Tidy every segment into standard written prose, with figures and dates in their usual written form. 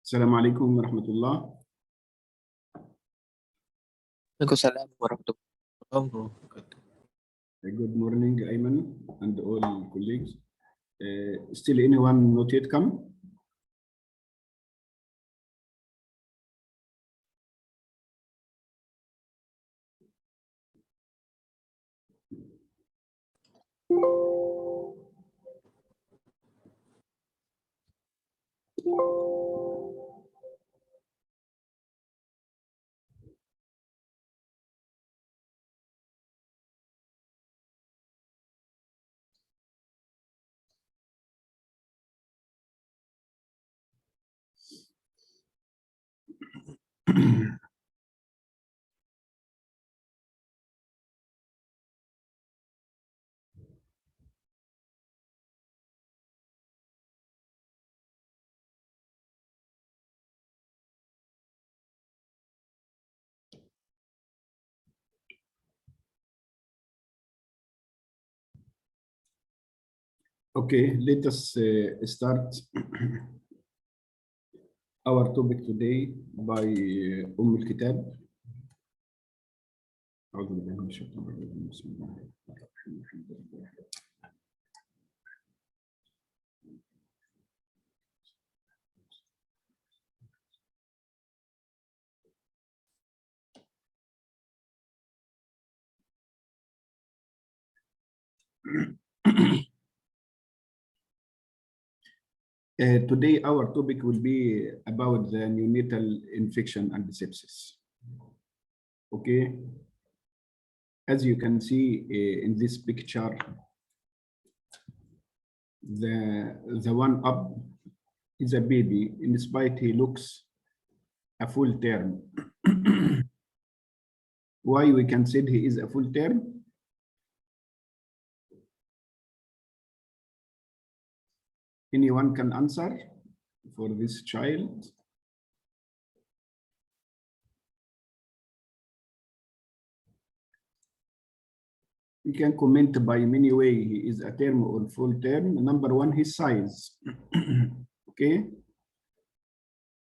السلام عليكم ورحمة الله. Waalaikumsalam warahmatullahi wabarakatuh. Good morning, Ayman and all colleagues. Still anyone not yet come? Okay, let us start our topic today by Al-Kitab. أعوذ بالله من الشيطان الرجيم. بسم الله الرحمن الرحيم. Today, our topic will be about the neonatal infection and sepsis. Okay, as you can see in this picture, the one up is a baby. In spite he looks a full term. Why we can say he is a full term? Anyone can answer for this child? You can comment by many ways. He is a term or full term. Number one, his size. Okay.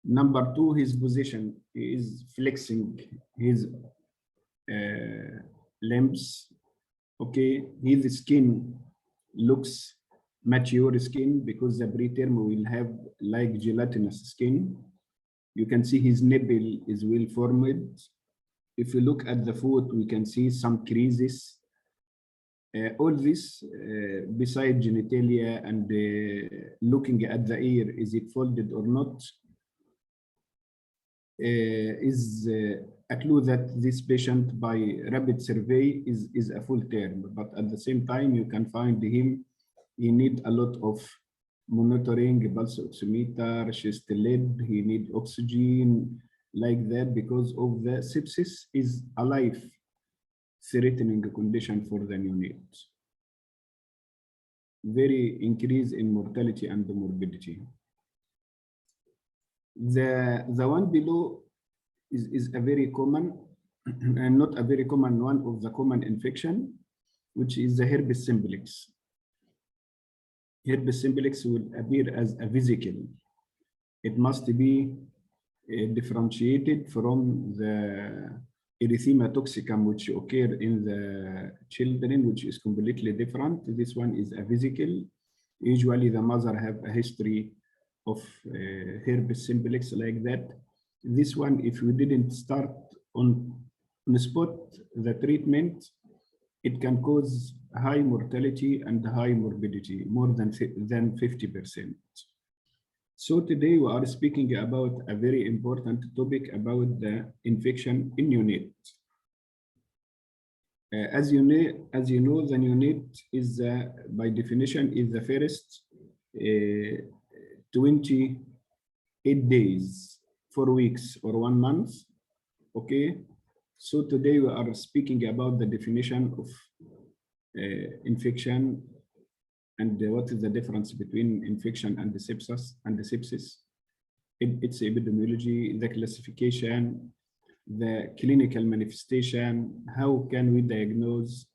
Number two, his position. He is flexing his limbs. Okay. His skin looks mature skin because the preterm will have like gelatinous skin. You can see his nipple is well formed. If you look at the foot, we can see some creases. All this, beside genitalia and looking at the ear, is it folded or not, is a clue that this patient by rapid survey is a full term. But at the same time, you can find him, he need a lot of monitoring, pulse oximeter, chest lead, he need oxygen, like that, because of the sepsis is a life-threatening condition for the neonate. Very increase in mortality and morbidity. The one below is a very common, and not a very common, one of the common infection, which is the herpes simplex. Herpes simplex will appear as a vesicle. It must be differentiated from the erythema toxicum, which occur in the children, which is completely different. This one is a vesicle. Usually the mother have a history of herpes simplex like that. This one, if we didn't start on the spot the treatment, it can cause high mortality and high morbidity, more than 50%. So today we are speaking about a very important topic about the infection in neonate. As you know, the neonate is by definition is the first 28 days, 4 weeks or 1 month. Okay, so today we are speaking about the definition of infection and what is the difference between infection and the sepsis its epidemiology, the classification, the clinical manifestation, how can we diagnose,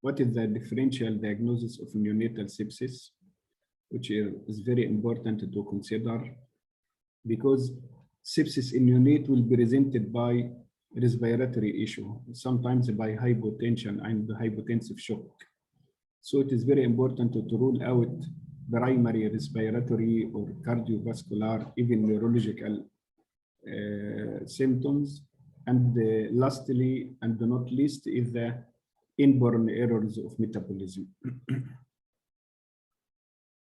what is the differential diagnosis of neonatal sepsis, which is very important to consider, because sepsis in neonate will be presented by respiratory issue, sometimes by hypotension and hypotensive shock. So it is very important to rule out primary respiratory or cardiovascular, even neurological symptoms. And lastly, and not least, is the inborn errors of metabolism.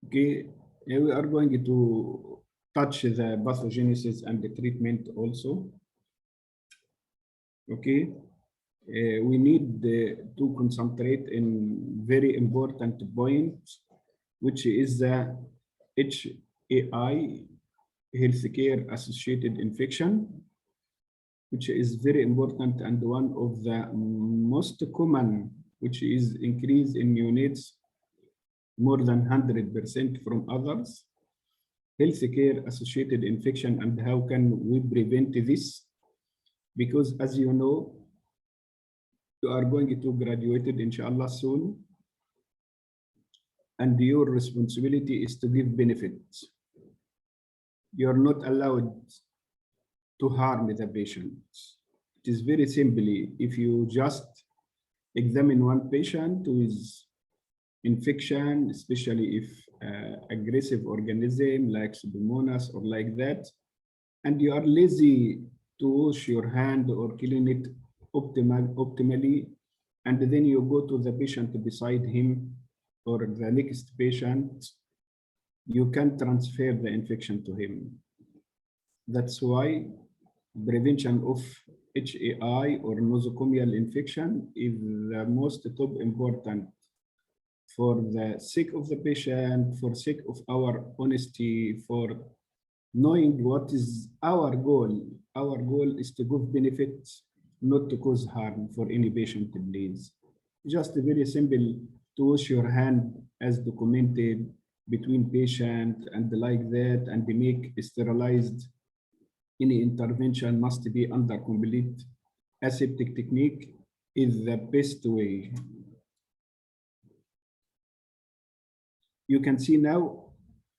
Okay, we are going to touch the pathogenesis and the treatment also. Okay, we need to concentrate in very important point, which is the HAI, healthcare associated infection, which is very important and one of the most common, which is increase in neonates more than 100% from others. Healthcare associated infection, and how can we prevent this? Because as you know, you are going to graduate, inshallah, soon, and your responsibility is to give benefits. You're not allowed to harm the patient. It is very simply, if you just examine one patient with infection, especially if aggressive organism like Pseudomonas or like that, and you are lazy to wash your hand or clean it optimally, and then you go to the patient beside him or the next patient, you can transfer the infection to him. That's why prevention of HAI or nosocomial infection is the most top important, for the sake of the patient, for sake of our honesty, for knowing what is our goal. Our goal is to give benefits, not to cause harm for any patient, please. Just very simple, to wash your hand as documented between patient and like that, and make sterilized. Any intervention must be under complete aseptic technique is the best way. You can see now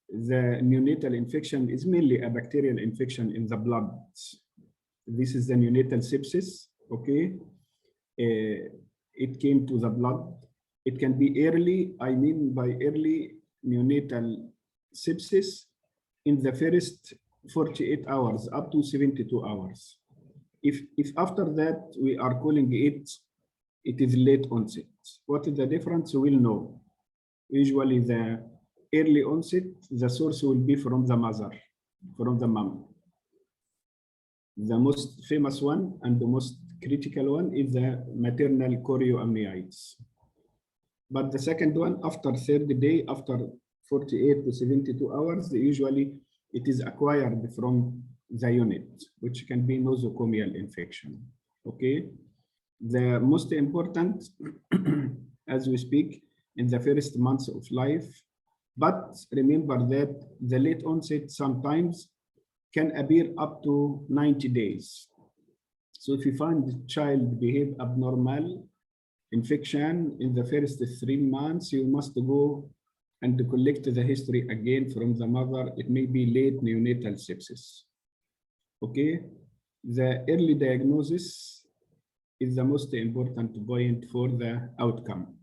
the neonatal infection is mainly a bacterial infection in the blood. This is the neonatal sepsis, okay? It came to the blood. It can be early, I mean by early neonatal sepsis in the first 48 hours up to 72 hours. If after that we are calling it is late onset. What is the difference? We'll know. Usually the early onset, the source will be from the mother, from the mom. The most famous one and the most critical one is the maternal chorioamnionitis. But the second one, after third day, after 48 to 72 hours, usually it is acquired from the unit, which can be nosocomial infection, okay? The most important, as we speak, in the first months of life, but remember that the late onset sometimes can appear up to 90 days. So if you find the child behave abnormal infection in the first 3 months, you must go and collect the history again from the mother. It may be late neonatal sepsis. Okay, the early diagnosis is the most important point for the outcome.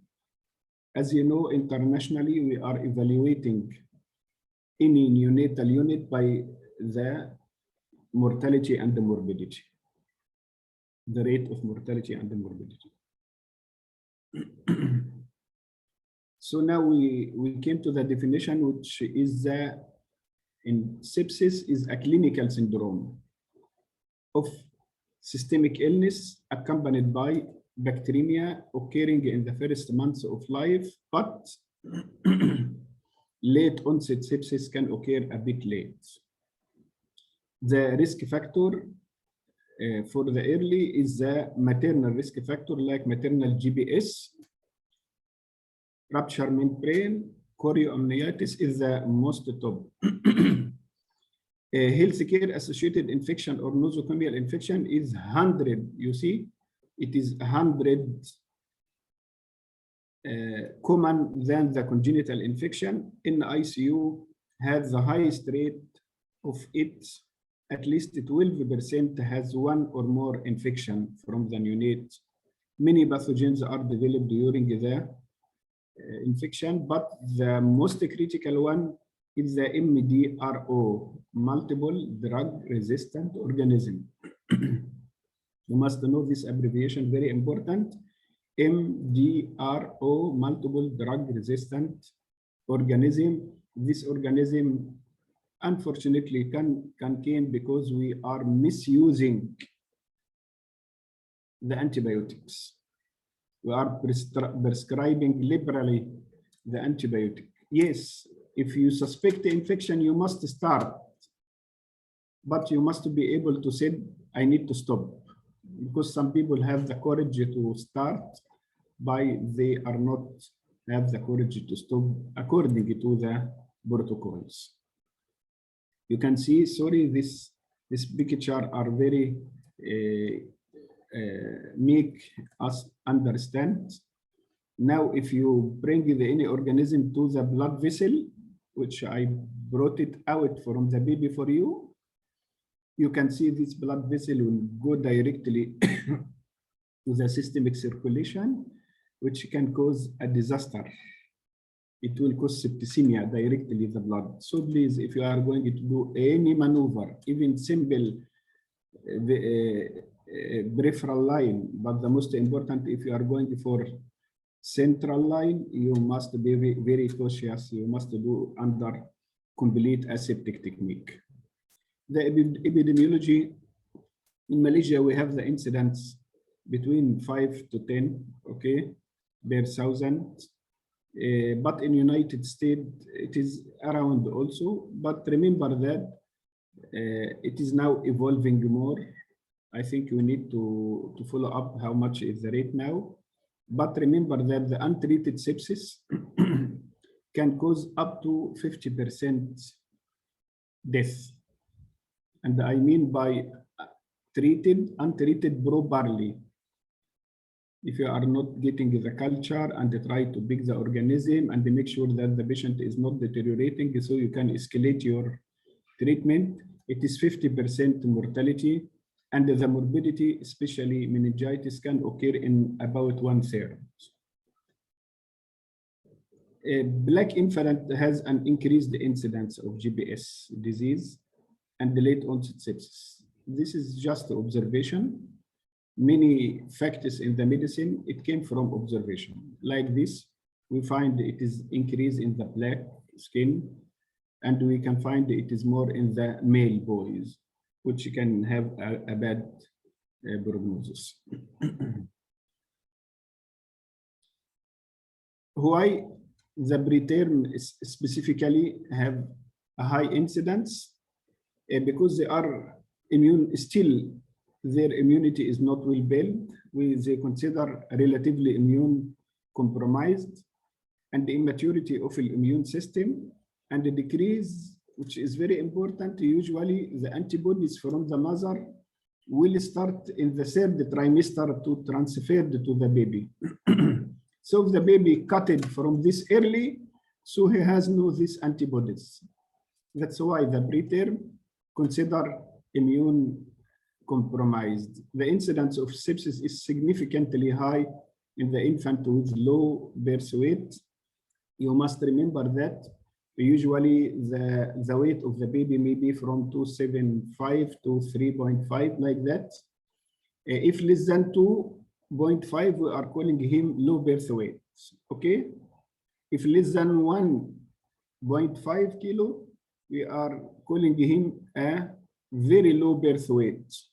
As you know, internationally, we are evaluating any neonatal unit by the mortality and the morbidity, the rate of mortality and the morbidity. So now we came to the definition, which is in sepsis is a clinical syndrome of systemic illness accompanied by bacteremia occurring in the first months of life, but late onset sepsis can occur a bit late. The risk factor for the early is the maternal risk factor, like maternal GBS, rupture membrane, chorioamnionitis is the most top. Healthcare associated infection or nosocomial infection is 100, you see, it is 100 common than the congenital infection. In ICU has the highest rate of it, at least 12% has one or more infection from the neonate. Many pathogens are developed during the infection, but the most critical one is the MDRO, multiple drug resistant organism. You must know this abbreviation, very important. MDRO, multiple drug resistant organism. This organism unfortunately can came because we are misusing the antibiotics. We are prescribing liberally the antibiotic. Yes, if you suspect the infection, you must start, but you must be able to say, I need to stop, because some people have the courage to start, by they are not have the courage to stop according to the protocols. You can see, sorry, this picture are very make us understand. Now, if you bring any organism to the blood vessel, which I brought it out from the baby for you, you can see this blood vessel will go directly to the systemic circulation, which can cause a disaster. It will cause septicemia directly in the blood. So please, if you are going to do any maneuver, even simple peripheral line, but the most important, if you are going for central line, you must be very cautious. You must do under complete aseptic technique. The epidemiology in Malaysia, we have the incidence between 5 to 10, okay, per 1,000. But in United States, it is around also. But remember that it is now evolving more. I think we need to follow up how much is the rate now. But remember that the untreated sepsis can cause up to 50% death. And I mean by untreated properly. If you are not getting the culture and try to pick the organism and make sure that the patient is not deteriorating, so you can escalate your treatment, it is 50% mortality, and the morbidity, especially meningitis, can occur in about 1/3. A black infant has an increased incidence of GBS disease and the late onset sepsis. This is just observation. Many factors in the medicine, it came from observation. Like this, we find it is increase in the black skin, and we can find it is more in the male boys, which can have a bad prognosis. Why the preterm specifically have a high incidence? Because they are immune, still their immunity is not well built. They consider relatively immune compromised, and the immaturity of the immune system, and the decrease, which is very important. Usually the antibodies from the mother will start in the 3rd trimester to transfer to the baby. So if the baby cut it from this early, so he has no these antibodies. That's why the preterm consider immune compromised. The incidence of sepsis is significantly high in the infant with low birth weight. You must remember that usually the weight of the baby may be from 2.75 to 3.5, like that. If less than 2.5, we are calling him low birth weight, okay? If less than 1.5 kilo, we are calling him a very low birth weight.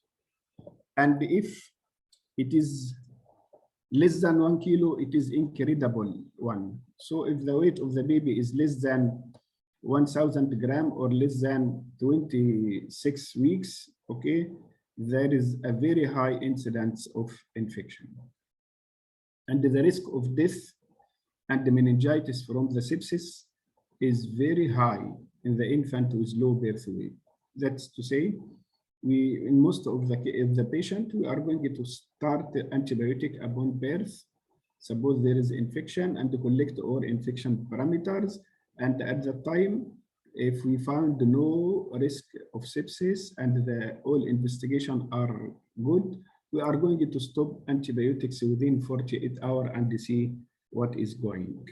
And if it is less than 1 kilo, it is incredible one. So if the weight of the baby is less than 1,000 grams or less than 26 weeks, okay, there is a very high incidence of infection. And the risk of death and the meningitis from the sepsis is very high in the infant with low birth weight. That's to say, in most of the patient, we are going to start the antibiotic upon birth. suppose there is infection, and to collect all infection parameters. And at that time, if we found no risk of sepsis and all investigation are good, we are going to stop antibiotics within 48 hours and see what is going.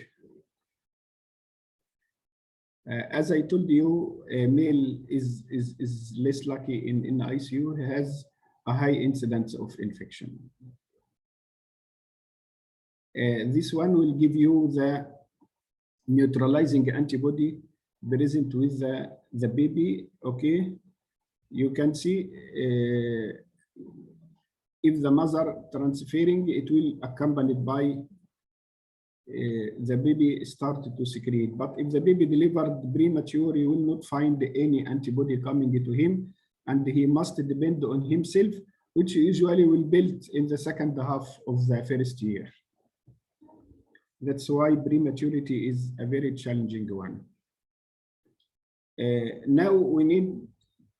As I told you, a male is less lucky in ICU, has a high incidence of infection. This one will give you the neutralizing antibody present with the baby. Okay, you can see if the mother transferring, it will accompanied by the baby started to secrete. But if the baby delivered premature, you will not find any antibody coming to him, and he must depend on himself, which usually will build in the second half of the first year. That's why prematurity is a very challenging one. Now we need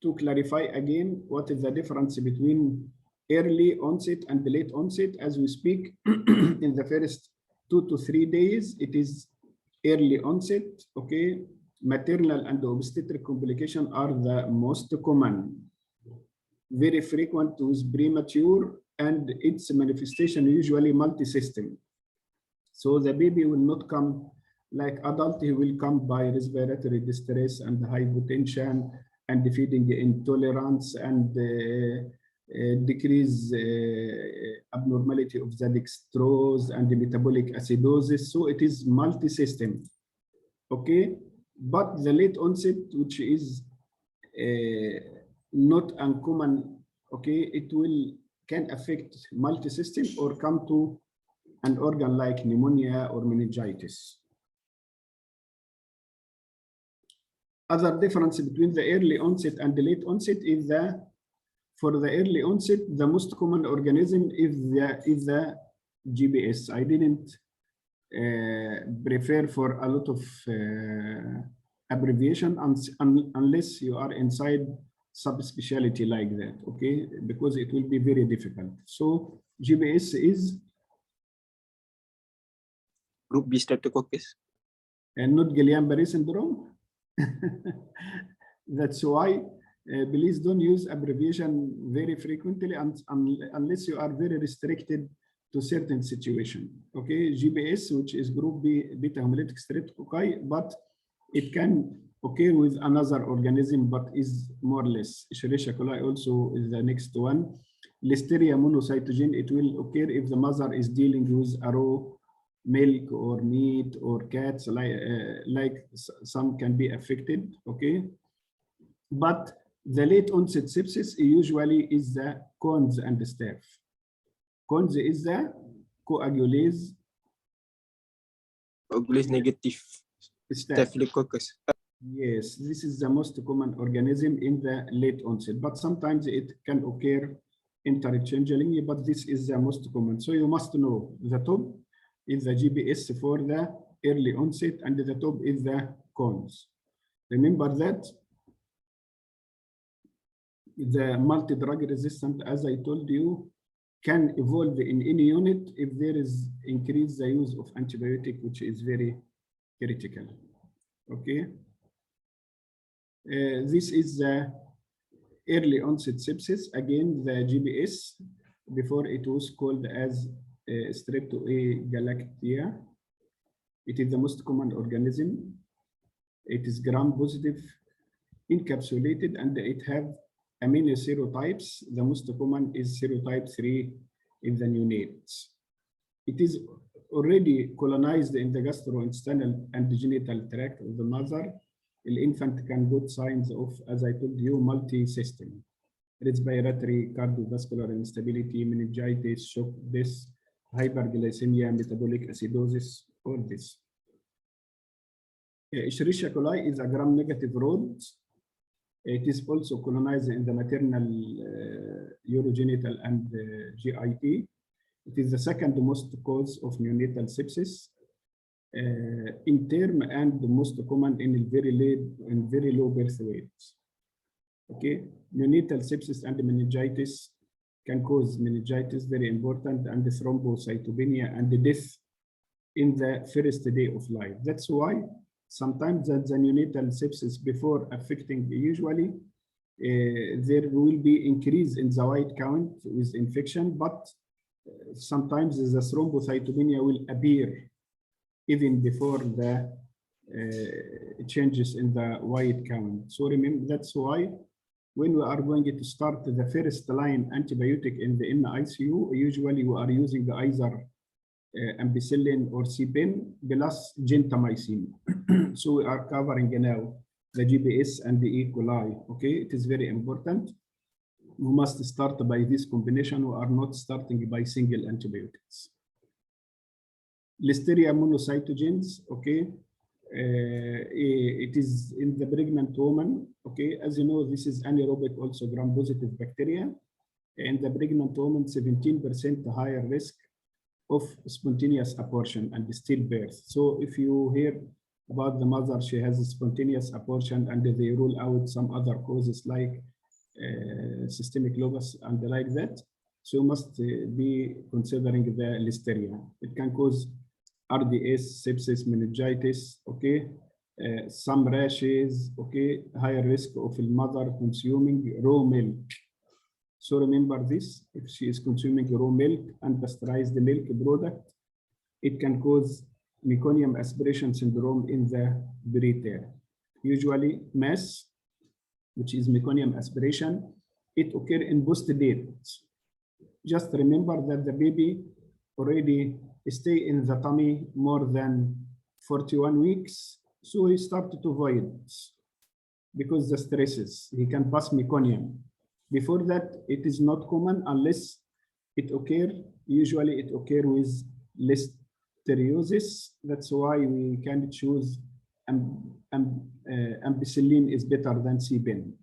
to clarify again what is the difference between early onset and late onset. As we speak, in the first 2 to 3 days, it is early onset. Okay, maternal and obstetric complications are the most common, very frequent with premature, and its manifestation usually multi-system. So the baby will not come like adult, he will come by respiratory distress and hypotension and feeding intolerance and decrease abnormality of the dextrose and the metabolic acidosis. So it is multi-system. Okay, but the late onset, which is not uncommon, okay, it can affect multi-system or come to an organ like pneumonia or meningitis. Other difference between the early onset and the late onset is that for the early onset, the most common organism is the GBS. I didn't prefer for a lot of abbreviation unless you are inside subspecialty like that, okay? Because it will be very difficult. So GBS is Group B Streptococcus. And not Guillain-Barré syndrome. That's why please don't use abbreviation very frequently unless you are very restricted to certain situation. Okay, GBS, which is group B beta hemolytic streptococci, but it can occur with another organism, but is more or less. Escherichia coli also is the next one. Listeria monocytogen, it will occur if the mother is dealing with a raw milk or meat or cats, like some can be affected, okay? But the late onset sepsis usually is the Cones and the staph. Cones is the coagulase. Coagulase negative. Staphylococcus. Yes, this is the most common organism in the late onset, but sometimes it can occur interchangeably, but this is the most common. So you must know the top is the GBS for the early onset, and the top is the cones. Remember that the multi-drug resistant, as I told you, can evolve in any unit if there is increase the use of antibiotic, which is very critical. Okay. This is the early onset sepsis. Again, the GBS, before it was called as Streptococcus. It is the most common organism. It is gram-positive, encapsulated, and it have amino serotypes. The most common is serotype 3 in the neonates. It is already colonized in the gastrointestinal and the genital tract of the mother. The infant can get signs of, as I told you, multi-system. Respiratory, cardiovascular instability, meningitis, shock, this, hyperglycemia, metabolic acidosis, all this. Escherichia coli is a gram-negative rod. It is also colonized in the maternal urogenital and GIT. It is the second most cause of neonatal sepsis in term, and the most common in very low birth weights. Okay, neonatal sepsis and meningitis can cause meningitis, very important, and thrombocytopenia and the death in the first day of life. That's why sometimes the neonatal sepsis before affecting, usually there will be increase in the white count with infection, but sometimes the thrombocytopenia will appear even before the changes in the white count. So remember, that's why when we are going to start the first line antibiotic in the NICU, usually we are using either ampicillin or C-pen plus gentamicin. So we are covering now the GBS and the E. coli. Okay, it is very important. We must start by this combination. We are not starting by single antibiotics. Listeria monocytogenes, okay, it is in the pregnant woman. Okay, as you know, this is anaerobic, also gram-positive bacteria. In the pregnant woman, 17% higher risk of spontaneous abortion and stillbirth. So if you hear about the mother, she has a spontaneous abortion and they rule out some other causes like systemic lupus and like that, so you must be considering the listeria. It can cause RDS, sepsis, meningitis, okay, some rashes, okay, higher risk of the mother consuming raw milk. So remember this, if she is consuming raw milk and pasteurized milk product, it can cause meconium aspiration syndrome in the preterm. Usually MAS, which is meconium aspiration, it occurs in post-date. Just remember that the baby already stay in the tummy more than 41 weeks, so he started to void because the stresses, he can pass meconium. Before that, it is not common unless it occur. Usually it occur with listeriosis. That's why we can choose ampicillin is better than C-pen.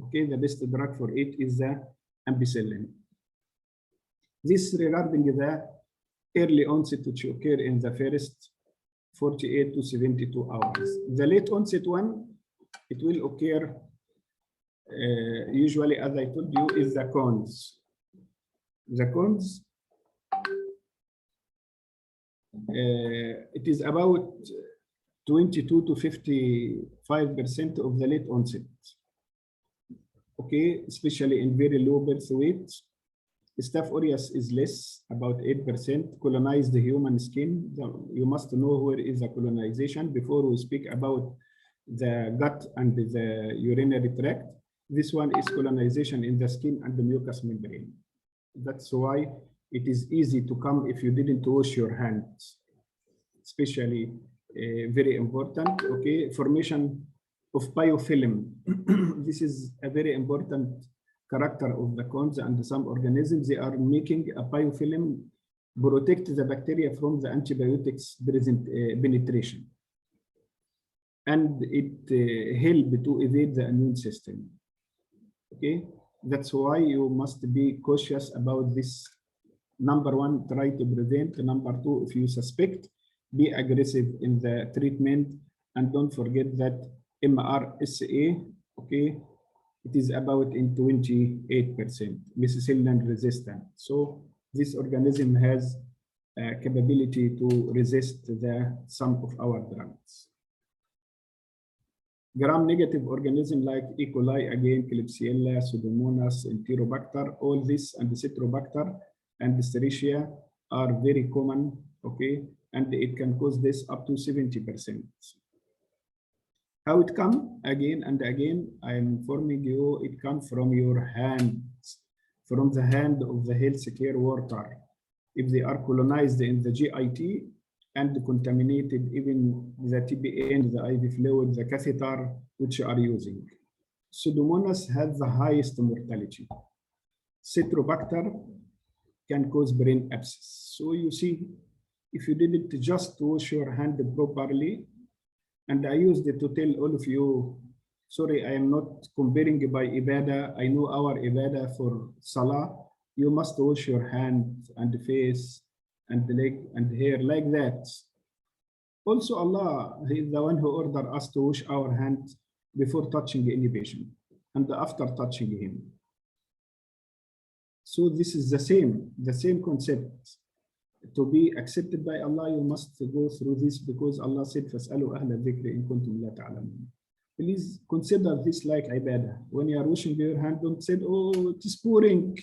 Okay, the best drug for it is the ampicillin. This regarding the early onset, which occur in the first 48 to 72 hours. The late onset one, it will occur usually, as I told you, is the cones. The cones, it is about 22 to 55% of the late onset. Okay, especially in very low birth weight. Staph aureus is less, about 8%. Colonized human skin, you must know where is the colonization before we speak about the gut and the urinary tract. This one is colonization in the skin and the mucous membrane. That's why it is easy to come if you didn't wash your hands, especially very important. Okay, formation of biofilm. This is a very important character of the cones and some organisms. They are making a biofilm protect the bacteria from the antibiotics penetration, and it help to evade the immune system. Okay, that's why you must be cautious about this. Number one, try to prevent. Number two, if you suspect, be aggressive in the treatment, and don't forget that MRSA, okay, it is about in 28% methicillin resistant. So this organism has a capability to resist some of our drugs. Gram-negative organism like E. coli, again, Klebsiella, Pseudomonas, Enterobacter, all this, and the Citrobacter and Listeria are very common, okay, and it can cause this up to 70%. How it come? Again and again, I am informing you, it comes from your hands, from the hand of the healthcare worker. If they are colonized in the GIT and contaminated, even the TBN, the IV fluid, the catheter, which you are using. Pseudomonas has the highest mortality. Citrobacter can cause brain abscess. So you see, if you didn't just wash your hand properly, and I used it to tell all of you, sorry, I am not comparing by Ibadah. I know our Ibadah for Salah. You must wash your hand and face and leg and hair like that. Also, Allah, He is the one who ordered us to wash our hands before touching any patient and after touching him. So this is the same concept. to be accepted by Allah, you must go through this, because Allah said, فَاسْأَلُوا أَهْلَ الذِّكْرِ إِن كُنتُمْ لَا تَعْلَمُونَ. Please consider this like ibadah. When you are washing your hand, don't say, oh, it is pouring,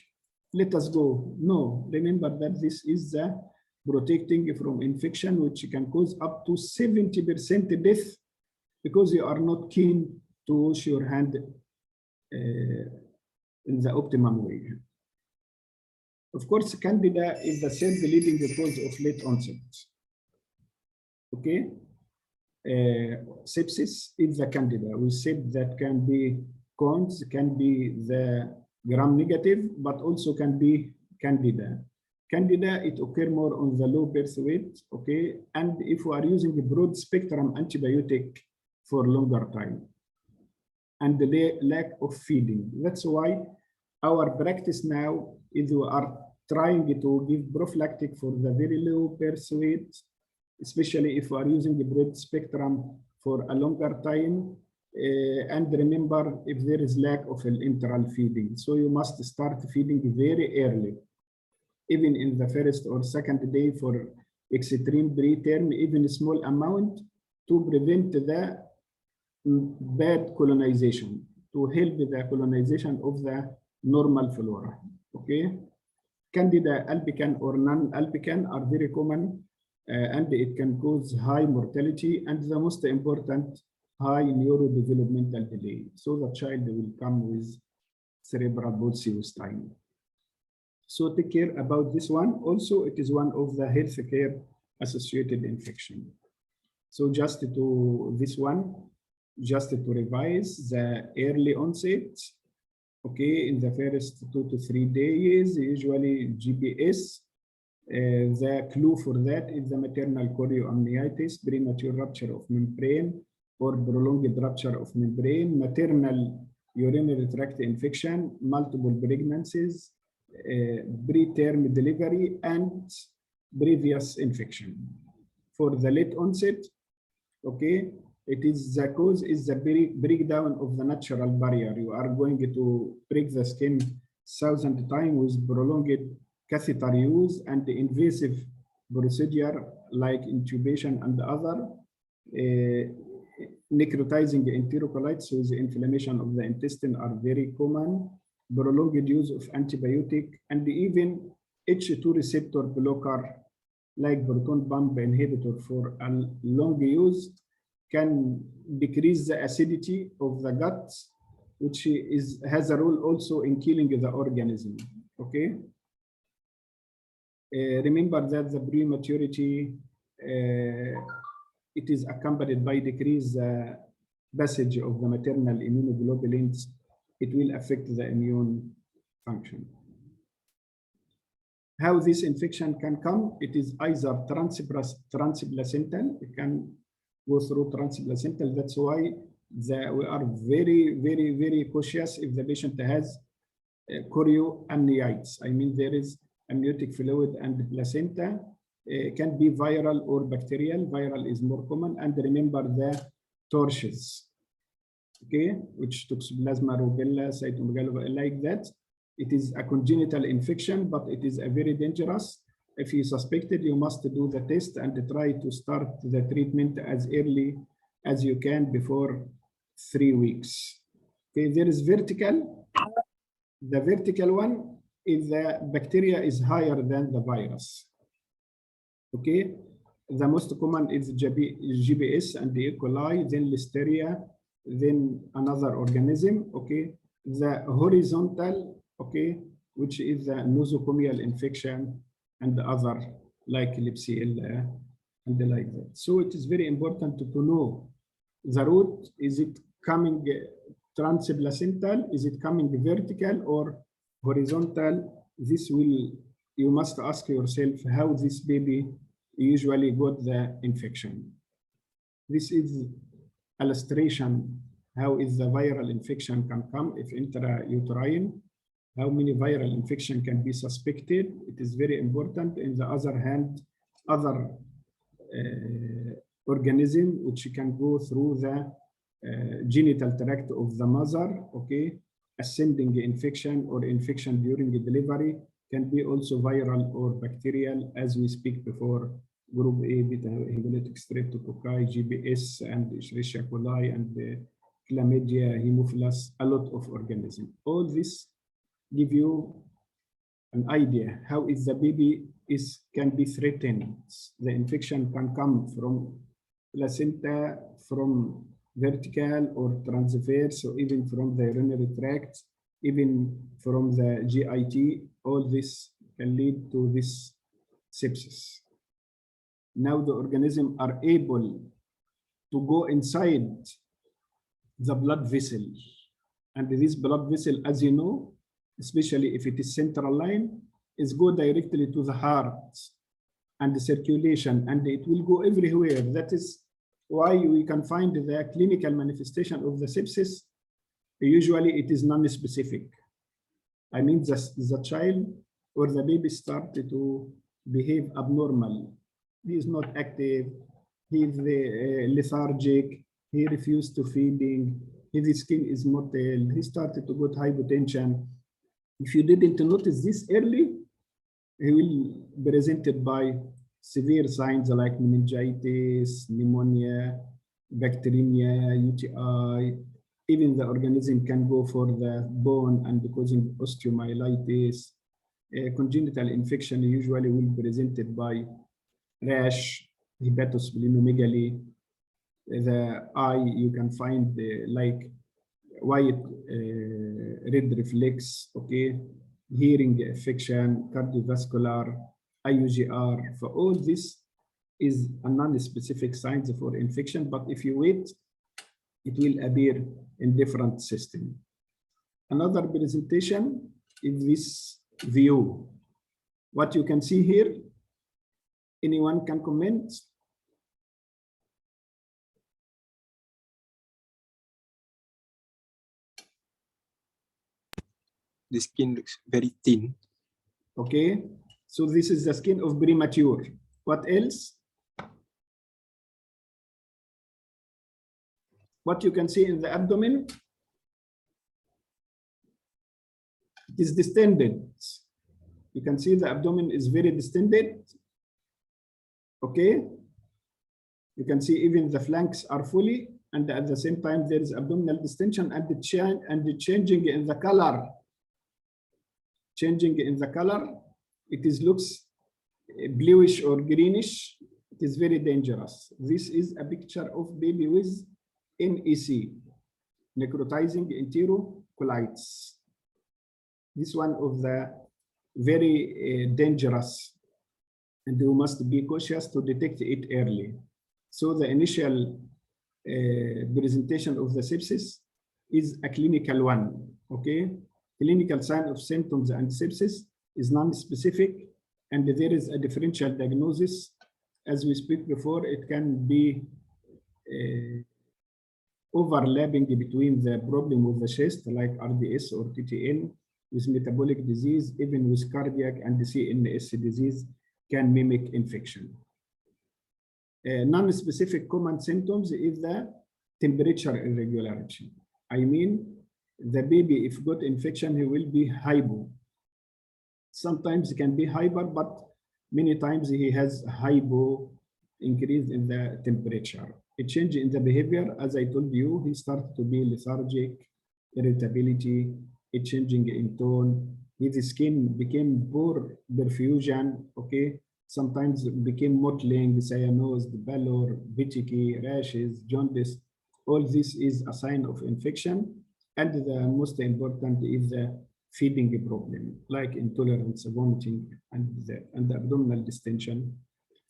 let us go. No, remember that this is the protecting from infection, which can cause up to 70% death, because you are not keen to wash your hand in the optimum way. Of course, Candida is the third leading cause of late onset. Okay, sepsis is the Candida. We said that can be Crohn's, can be the gram-negative, but also can be Candida. Candida, it occurs more on the low birth weight, okay? And if we are using a broad spectrum antibiotic for longer time, and the lack of feeding. That's why our practice now is we are trying to give prophylactic for the very low birth weight, especially if we are using the broad spectrum for a longer time. And remember, if there is lack of an enteral feeding, so you must start feeding very early, even in the first or second day for extreme preterm, even a small amount, to prevent the bad colonization, to help the colonization of the normal flora. Okay, Candida albicans or non-albicans are very common, and it can cause high mortality, and the most important, high neurodevelopmental delay. So the child will come with cerebral palsy with time. So take care about this one. Also, it is one of the healthcare associated infection. So just to this one, just to revise the early onset, okay, in the first 2 to 3 days, usually GPS. The clue for that is the maternal chorioamnitis, premature rupture of membrane or prolonged rupture of membrane, maternal urinary tract infection, multiple pregnancies, preterm delivery, and previous infection. For the late onset, okay, it is the cause is the breakdown of the natural barrier. You are going to break the skin 1,000 times with prolonged catheter use and the invasive procedure like intubation and other necrotizing enterocolitis with inflammation of the intestine are very common. Prolonged use of antibiotic and even H2 receptor blocker like proton pump inhibitor for a long use can decrease the acidity of the gut, which has a role also in killing the organism. Okay. Remember that the prematurity it is accompanied by decreased passage of the maternal immunoglobulins. It will affect the immune function. How this infection can come? It is either transplacental. It can go through transplacental. That's why we are very, very, very cautious if the patient has chorioamnitis. I mean, there is amniotic fluid and placenta. Can be viral or bacterial. Viral is more common. And remember the torches, okay, which toxoplasma, rubella, cytomegalo, like that. It is a congenital infection, but it is a very dangerous. If you suspect it, you must do the test and try to start the treatment as early as you can before 3 weeks. Okay, there is vertical. The vertical one is the bacteria is higher than the virus. Okay, the most common is GBS and the E. coli, then Listeria, then another organism. Okay, the horizontal, okay, which is the nosocomial infection and the other like Klebsiella and the like that. So it is very important to know the route. Is it coming transplacental? Is it coming vertical or horizontal? This will, you must ask yourself how this baby usually got the infection. This is illustration how is the viral infection can come if intrauterine. How many viral infection can be suspected? It is very important. In the other hand, other organism which can go through the genital tract of the mother, okay, ascending infection or infection during the delivery can be also viral or bacterial, as we speak before, group A, beta hemolytic streptococci, GBS, and Escherichia coli, and chlamydia, hemophilus, a lot of organisms. All this give you an idea how is the baby can be threatened. The infection can come from placenta, from vertical or transverse, or even from the urinary tract, even from the GIT. All this can lead to this sepsis. Now the organisms are able to go inside the blood vessel, and this blood vessel, as you know, especially if it is central line, is go directly to the heart and the circulation, and it will go everywhere. That is why we can find the clinical manifestation of the sepsis. Usually it is non-specific. I mean, the child or the baby started to behave abnormal. He is not active, he is lethargic, he refused to feeding, his skin is motile, he started to get hypotension. If you didn't notice this early, he will be presented by severe signs like meningitis, pneumonia, bacteremia, UTI. Even the organism can go for the bone and causing osteomyelitis. Congenital infection usually will be presented by rash, hepatosplenomegaly. The eye, you can find like white red reflex, okay, hearing affection, cardiovascular, IUGR. For all this is a non-specific signs for infection, but if you wait, it will appear in different system. Another presentation is this view. What you can see here, anyone can comment? The skin looks very thin. Okay, so this is the skin of premature. What else? What you can see in the abdomen, it is distended. You can see the abdomen is very distended. Okay, you can see even the flanks are fully, and at the same time there is abdominal distension and the changing in the color. Changing in the color, it looks bluish or greenish. It is very dangerous. This is a picture of baby with NEC, necrotizing enterocolitis. This one of the very dangerous, and you must be cautious to detect it early. So the initial presentation of the sepsis is a clinical one, okay? Clinical sign of symptoms and sepsis is non-specific, and there is a differential diagnosis. As we speak before, it can be overlapping between the problem with the chest, like RDS or TTN, with metabolic disease, even with cardiac and CNS disease can mimic infection. Non-specific common symptoms is the temperature irregularity. I mean, the baby, if got infection, he will be hypo. Sometimes he can be hyper, but many times he has hypo, increase in the temperature. A change in the behavior, as I told you, he started to be lethargic, irritability, a changing in tone. His skin became poor perfusion, okay? Sometimes became mottling, cyanose, pallor, viticky, rashes, jaundice. All this is a sign of infection. And the most important is the feeding problem, like intolerance, vomiting, and the abdominal distension.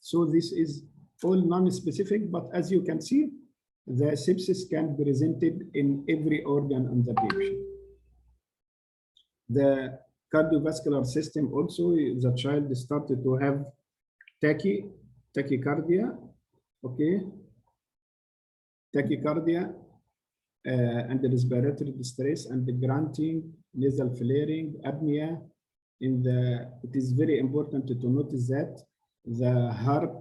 So this is all non-specific, but as you can see, the sepsis can be presented in every organ on the baby. The cardiovascular system also, the child started to have tachycardia, okay? Tachycardia, and the respiratory distress and the grunting, nasal flaring, apnea. It is very important to notice that the heart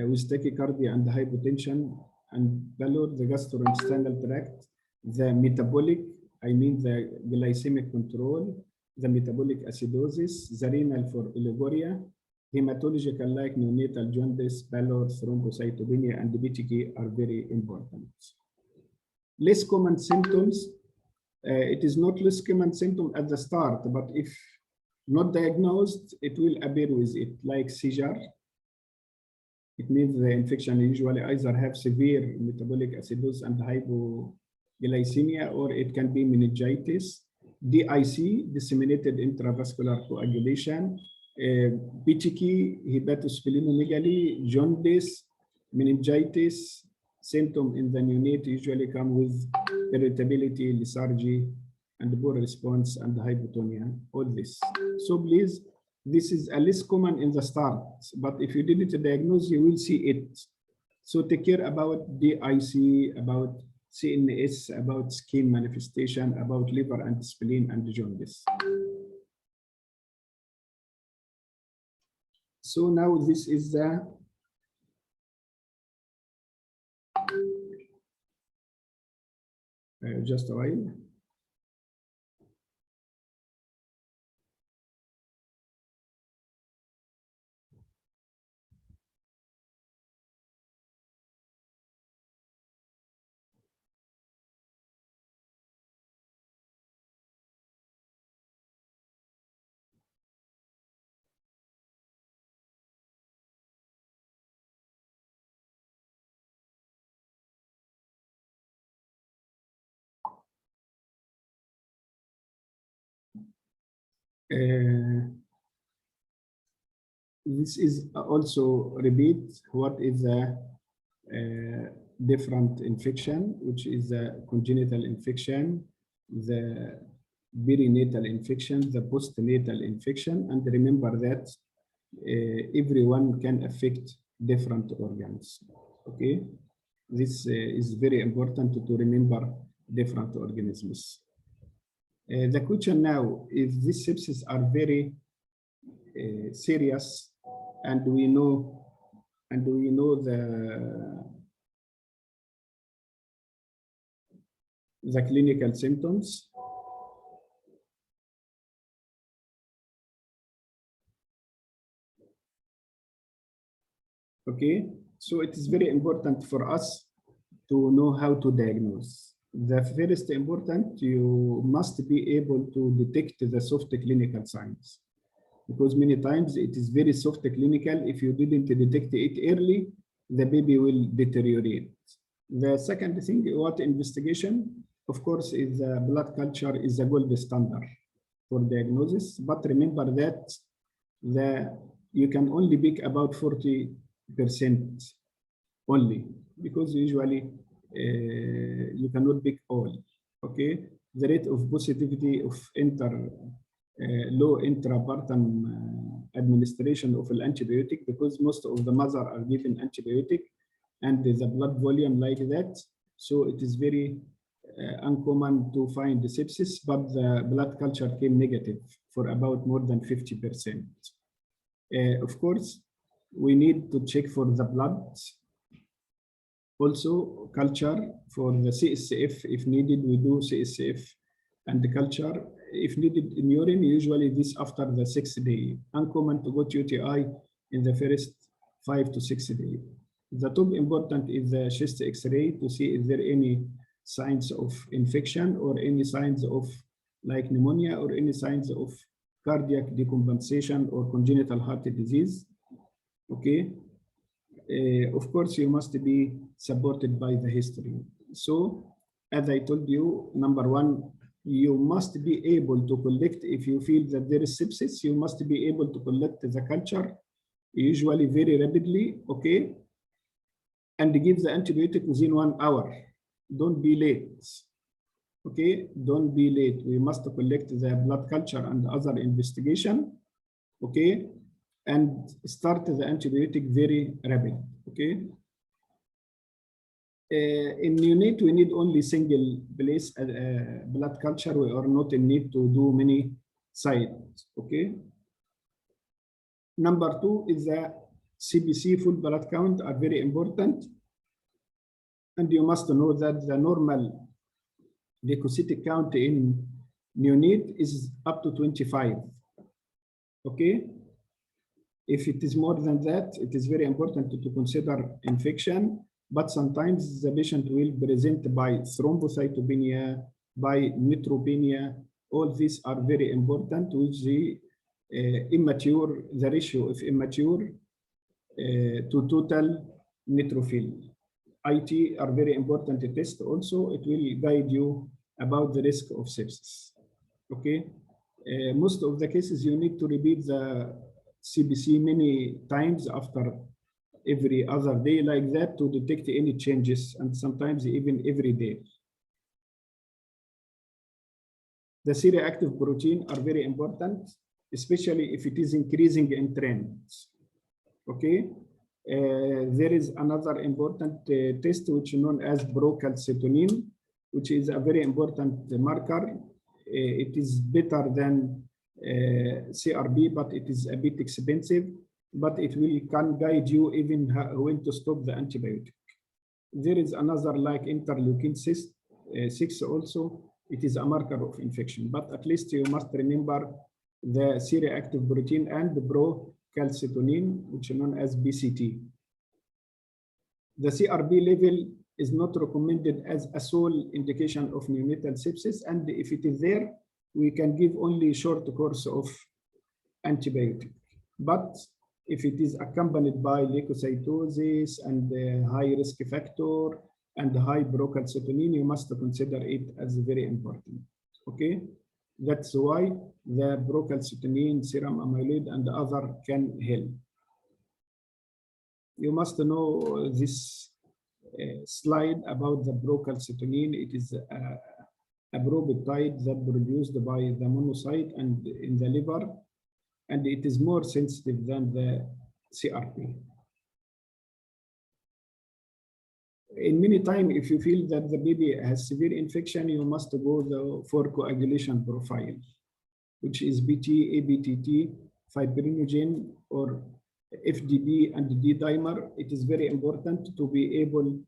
with tachycardia and the hypotension and pallor, the gastrointestinal tract, the metabolic, I mean the glycemic control, the metabolic acidosis, the renal for oliguria, hematological like neonatal jaundice, pallor, thrombocytopenia, and BTK are very important. Less common symptoms, it is not less common symptom at the start, but if not diagnosed, it will appear with it, like seizure. It means the infection usually either have severe metabolic acidosis and hypoglycemia, or it can be meningitis, DIC, disseminated intravascular coagulation, BTK, hepatosplenomegaly, jaundice, meningitis. Symptom in the neonate usually come with irritability, lethargy, and poor response, and hypotonia, all this. So please, this is a less common in the start, but if you didn't diagnose, you will see it. So take care about DIC, about CNS, about skin manifestation, about liver and spleen and jaundice. So now this is the just a while. This is also repeat what is the different infection, which is the congenital infection, the perinatal infection, the postnatal infection, and remember that everyone can affect different organs. Okay, this is very important to remember different organisms. The question now is these sepsis are very serious, and we know the clinical symptoms. Okay, so it is very important for us to know how to diagnose. The first important, you must be able to detect the soft clinical signs, because many times it is very soft clinical. If you didn't detect it early, the baby will deteriorate. The second thing, what investigation, of course, is the blood culture is the gold standard for diagnosis. But remember that you can only pick about 40% only, because usually you cannot pick all. Okay, the rate of positivity of low intrapartum administration of an antibiotic, because most of the mother are given antibiotic and the blood volume like that. So it is very uncommon to find the sepsis, but the blood culture came negative for about more than 50%. Of course, we need to check for the blood. Also, culture for the CSF, if needed, we do CSF and the culture. If needed in urine, usually this after the 6th day. Uncommon to go to UTI in the first 5 to 6 days. The top important is the chest X-ray to see if there are any signs of infection or any signs of like pneumonia or any signs of cardiac decompensation or congenital heart disease. Okay. Of course, you must be supported by the history. So, as I told you, number one, you must be able to collect, if you feel that there is sepsis, you must be able to collect the culture, usually very rapidly, okay? And give the antibiotic within 1 hour. Don't be late, okay? Don't be late. We must collect the blood culture and other investigation, okay? And start the antibiotic very rapid, okay? In neonate, we need only single place blood culture. We are not in need to do many sites, okay? Number 2 is the CBC, full blood count, are very important. And you must know that the normal leukocytic count in Neonate is up to 25. Okay. If it is more than that, it is very important to consider infection, but sometimes the patient will present by thrombocytopenia, by neutropenia. All these are very important, which the immature, the ratio of immature to total neutrophil. IT are very important tests also. It will guide you about the risk of sepsis. Okay. Most of the cases you need to repeat the CBC many times after every other day like that to detect any changes, and sometimes even every day. The C-reactive protein are very important, especially if it is increasing in trends. Okay. There is another important test which is known as procalcitonin, which is a very important marker. It is better than CRB, but it is a bit expensive, but it can guide you even when to stop the antibiotic. There is another like interleukin 6 also. It is a marker of infection, but at least you must remember the C-reactive protein and the procalcitonin, which is known as BCT. The CRB level is not recommended as a sole indication of neonatal sepsis, and if it is there, we can give only short course of antibiotic. But if it is accompanied by leukocytosis and high risk factor and high procalcitonin, you must consider it as very important. Okay, that's why the procalcitonin, serum amyloid, and other can help. You must know this slide about the procalcitonin. It is a propeptide that produced by the monocyte and in the liver, and it is more sensitive than the CRP. In many times, if you feel that the baby has severe infection, you must go for coagulation profile, which is BT, ABTT, fibrinogen, or FDB and D-dimer. It is very important to be able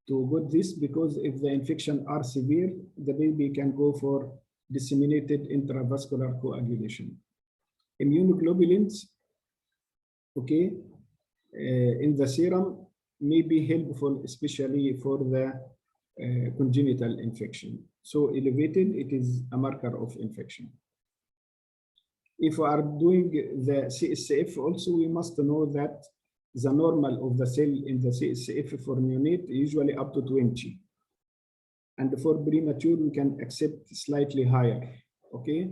to get this, because if the infection are severe, the baby can go for disseminated intravascular coagulation. Immunoglobulins, okay, in the serum may be helpful, especially for the congenital infection. So elevated, it is a marker of infection. If we are doing the CSF also, we must know that the normal of the cell in the CSF for neonate usually up to 20. And for premature, we can accept slightly higher, okay?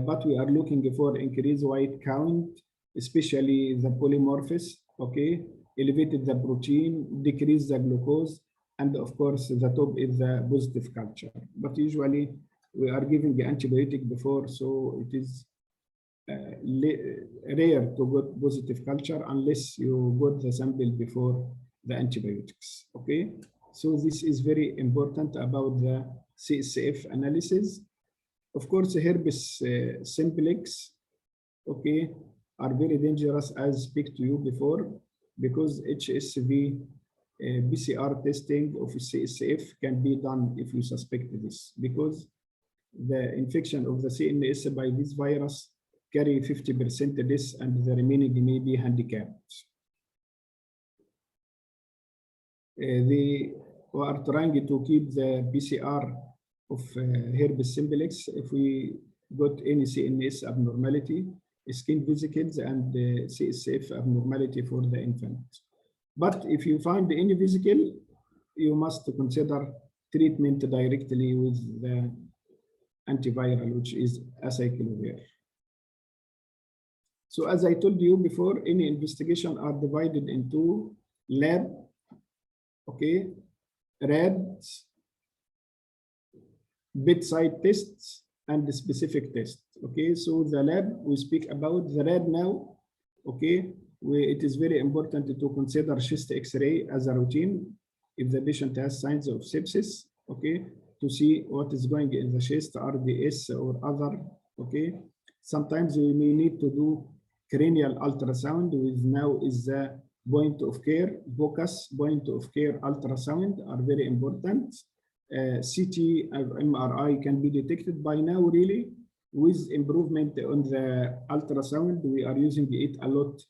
But we are looking for increased white count, especially the polymorphs, okay? Elevated the protein, decrease the glucose, and of course, the top is the positive culture. But usually, we are giving the antibiotic before, so it is rare to get positive culture unless you got the sample before the antibiotics, okay? So this is very important about the CSF analysis. Of course, herpes simplex, okay, are very dangerous, as I speak to you before, because HSV PCR testing of CSF can be done if you suspect this, because the infection of the CNS by this virus carry 50% death, and the remaining may be handicapped. We are trying to keep the PCR of herpes simplex if we got any CNS abnormality, skin vesicles, and CSF abnormality for the infant. But if you find any vesicle, you must consider treatment directly with the antiviral, which is acyclovir. So as I told you before, any investigation are divided into lab, okay, RADs, bedside tests, and the specific tests, okay? So the lab, we speak about the RAD now, okay? It is very important to consider chest X-ray as a routine if the patient has signs of sepsis, okay? To see what is going in the chest, RDS or other, okay? Sometimes we may need to do cranial ultrasound, which now is the point of care, focus point of care ultrasound are very important. CT or MRI can be detected by now, really. With improvement on the ultrasound, we are using it a lot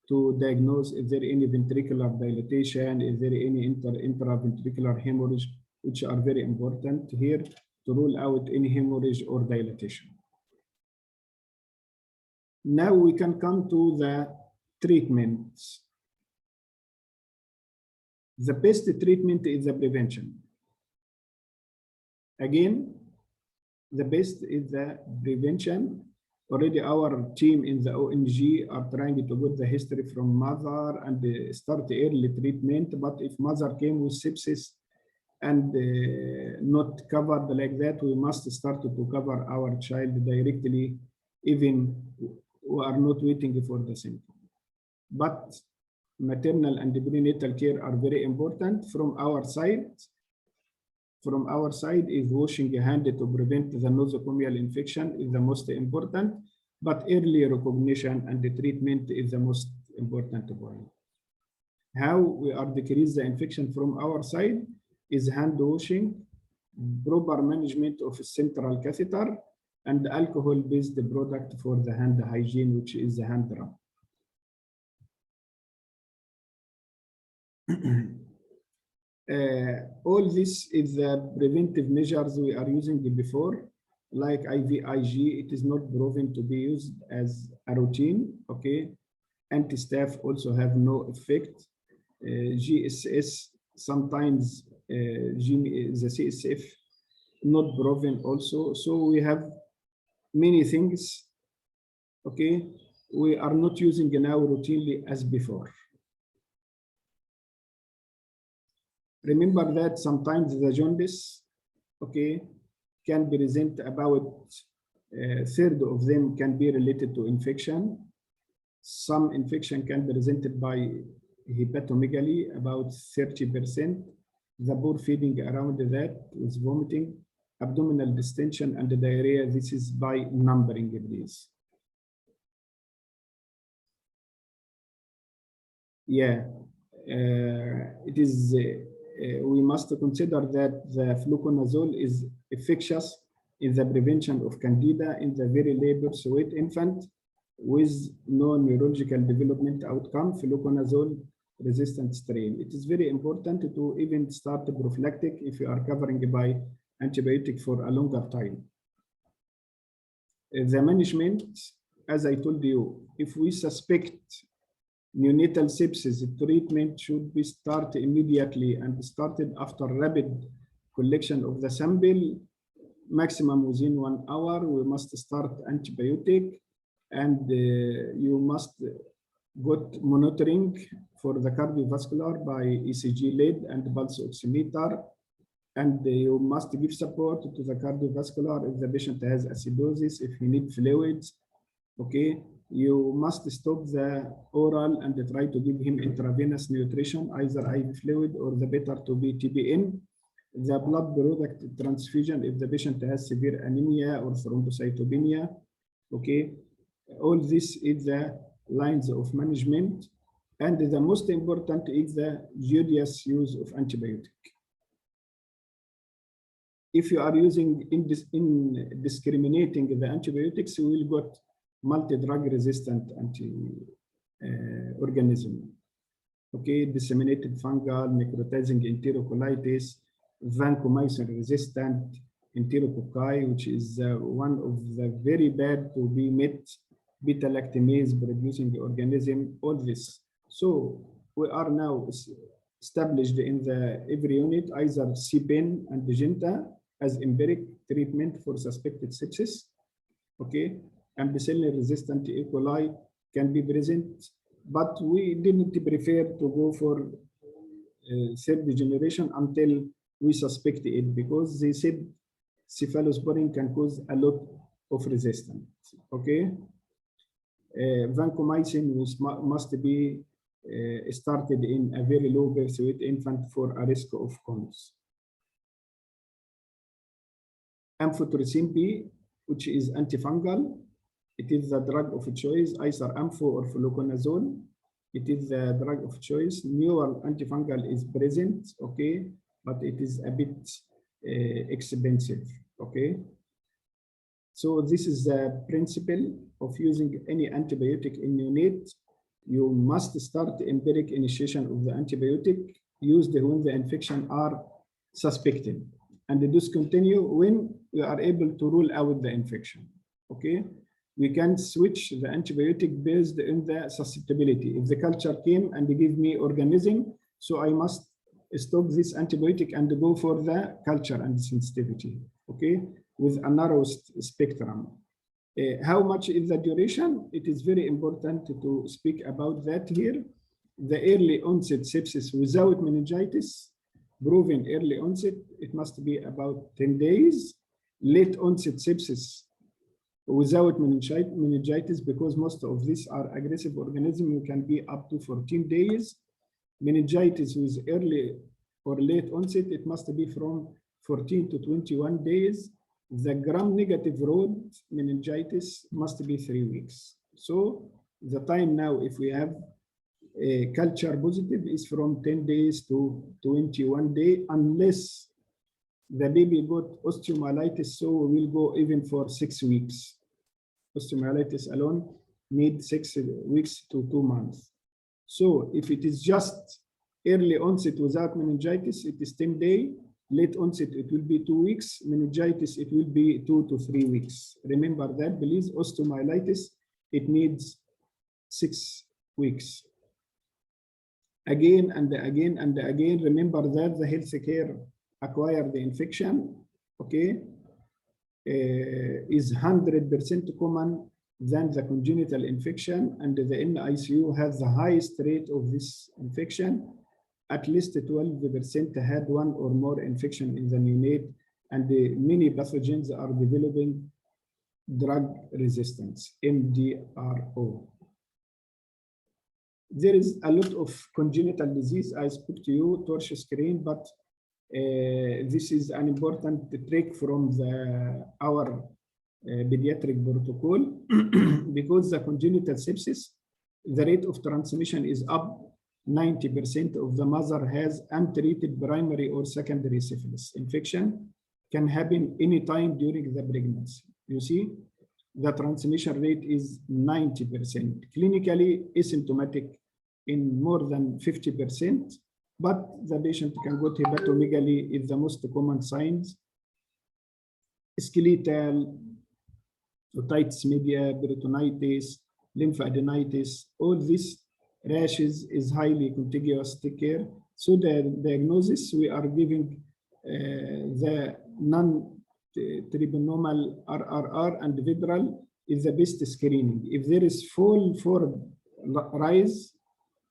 to diagnose if there any ventricular dilatation, if there any intraventricular hemorrhage, which are very important here to rule out any hemorrhage or dilatation. Now we can come to the treatments. The best treatment is the prevention. Again, the best is the prevention. Already our team in the ONG are trying to get the history from mother and start early treatment. But if mother came with sepsis and not covered like that, we must start to cover our child directly, even we are not waiting for the symptom. But maternal and prenatal care are very important from our side. From our side is washing your hand to prevent the nosocomial infection is the most important, but early recognition and the treatment is the most important point. How we are decrease the infection from our side is hand washing, proper management of central catheter, and alcohol-based product for the hand hygiene, which is the hand rub. All this is the preventive measures we are using before, like IVIG. It is not proven to be used as a routine. Okay, anti-staph also have no effect. GSS sometimes the CSF not proven also. So we have many things. Okay, we are not using now routinely as before. Remember that sometimes the jaundice, okay, can present about a third of them can be related to infection. Some infection can be presented by hepatomegaly, about 30%. The poor feeding around that with vomiting, abdominal distension, and the diarrhea. This is by numbering, please. Yeah, it is. We must consider that the fluconazole is efficacious in the prevention of candida in the very labor sweet infant with no neurological development outcome, fluconazole resistant strain. It is very important to even start prophylactic if you are covering by antibiotic for a longer time. The management, as I told you, if we suspect neonatal sepsis, treatment should be started immediately and started after rapid collection of the sample. Maximum within 1 hour, we must start antibiotic, and you must get monitoring for the cardiovascular by ECG lead and pulse oximeter, and you must give support to the cardiovascular if the patient has acidosis, if he needs fluids. Okay, you must stop the oral and try to give him intravenous nutrition, either IV fluid or the better to be TPN. The blood product transfusion if the patient has severe anemia or thrombocytopenia. Okay, all this is the lines of management, and the most important is the judicious use of antibiotic. If you are using indiscriminating the antibiotics, you will get multi-drug resistant organism. Okay, disseminated fungal, necrotizing enterocolitis, vancomycin resistant enterococci, which is one of the very bad to be met, beta-lactamase producing organism, all this. So we are now established in the every unit either CPEN and Genta as empiric treatment for suspected sepsis. Okay, ampicillin resistant E. coli can be present, but we didn't prefer to go for third generation until we suspect it, because they said cephalosporin can cause a lot of resistance. Okay, vancomycin must be started in a very low birth weight infant for a risk of CONS. Amphotericin B, which is antifungal, it is the drug of choice, either ampho or fluconazole. It is the drug of choice. Newer antifungal is present, okay, but it is a bit expensive. Okay. So this is the principle of using any antibiotic in neonate. You must start empiric initiation of the antibiotic used when the infection are suspected, and discontinue when we are able to rule out the infection. Okay, we can switch the antibiotic based on the susceptibility. If the culture came and give me organism, so I must stop this antibiotic and go for the culture and sensitivity. Okay, with a narrow spectrum. How much is the duration? It is very important to speak about that here. The early onset sepsis without meningitis, proven early onset, it must be about 10 days. Late onset sepsis without meningitis, because most of these are aggressive organisms, you can be up to 14 days. Meningitis with early or late onset, it must be from 14 to 21 days. The gram-negative road meningitis must be 3 weeks. So the time now, if we have a culture positive, is from 10 days to 21 days, unless the baby got osteomyelitis, so we will go even for 6 weeks. Osteomyelitis alone needs 6 weeks to 2 months. So if it is just early onset without meningitis, it is 10 days. Late onset, it will be 2 weeks. Meningitis, it will be 2 to 3 weeks. Remember that, please. Osteomyelitis, it needs 6 weeks. Again and again and again, remember that the healthcare acquire the infection, okay, is 100% common than the congenital infection, and the NICU has the highest rate of this infection. At least 12% had one or more infection in the neonate, and many pathogens are developing drug resistance, MDRO. There is a lot of congenital disease. I spoke to you, torch screen, but this is an important trick from our pediatric protocol because the congenital sepsis, the rate of transmission is up. 90% of the mother has untreated primary or secondary syphilis. Infection can happen anytime during the pregnancy. You see, the transmission rate is 90%. Clinically asymptomatic in more than 50%, but the patient can go to hepatomegaly is the most common signs. Skeletal, otitis media, peritonitis, lymphadenitis, all this rashes is highly contiguous. Take care. So the diagnosis, we are giving the non-tribonormal RRR and Vidral is the best screening. If there is full forward rise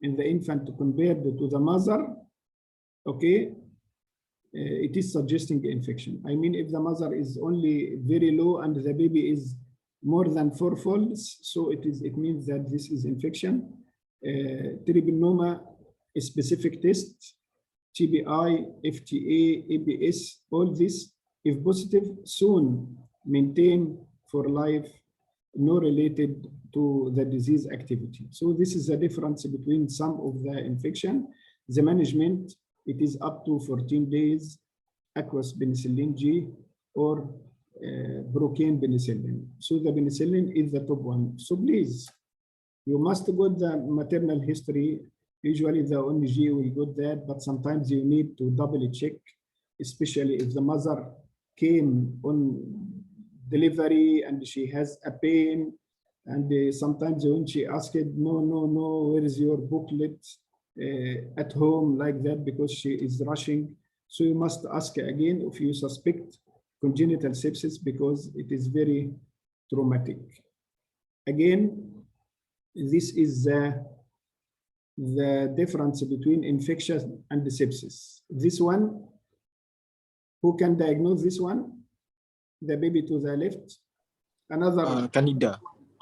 in the infant compared to the mother, okay, it is suggesting infection. I mean, if the mother is only very low and the baby is more than 4 folds, so it means that this is infection. Tribinoma specific test, TBI, FTA, ABS, all this, if positive, soon maintain for life, no related to the disease activity. So this is the difference between some of the infection. The management, it is up to 14 days, aqueous penicillin G or brocaine penicillin. So the penicillin is the top one. So please, you must go the maternal history. Usually the ONG will go that, but sometimes you need to double check, especially if the mother came on delivery and she has a pain. And sometimes when she asked, no, where is your booklet at home, like that, because she is rushing. So you must ask again if you suspect congenital sepsis, because it is very traumatic. Again, this is the difference between infection and the sepsis. This one, who can diagnose this one? The baby to the left. Another.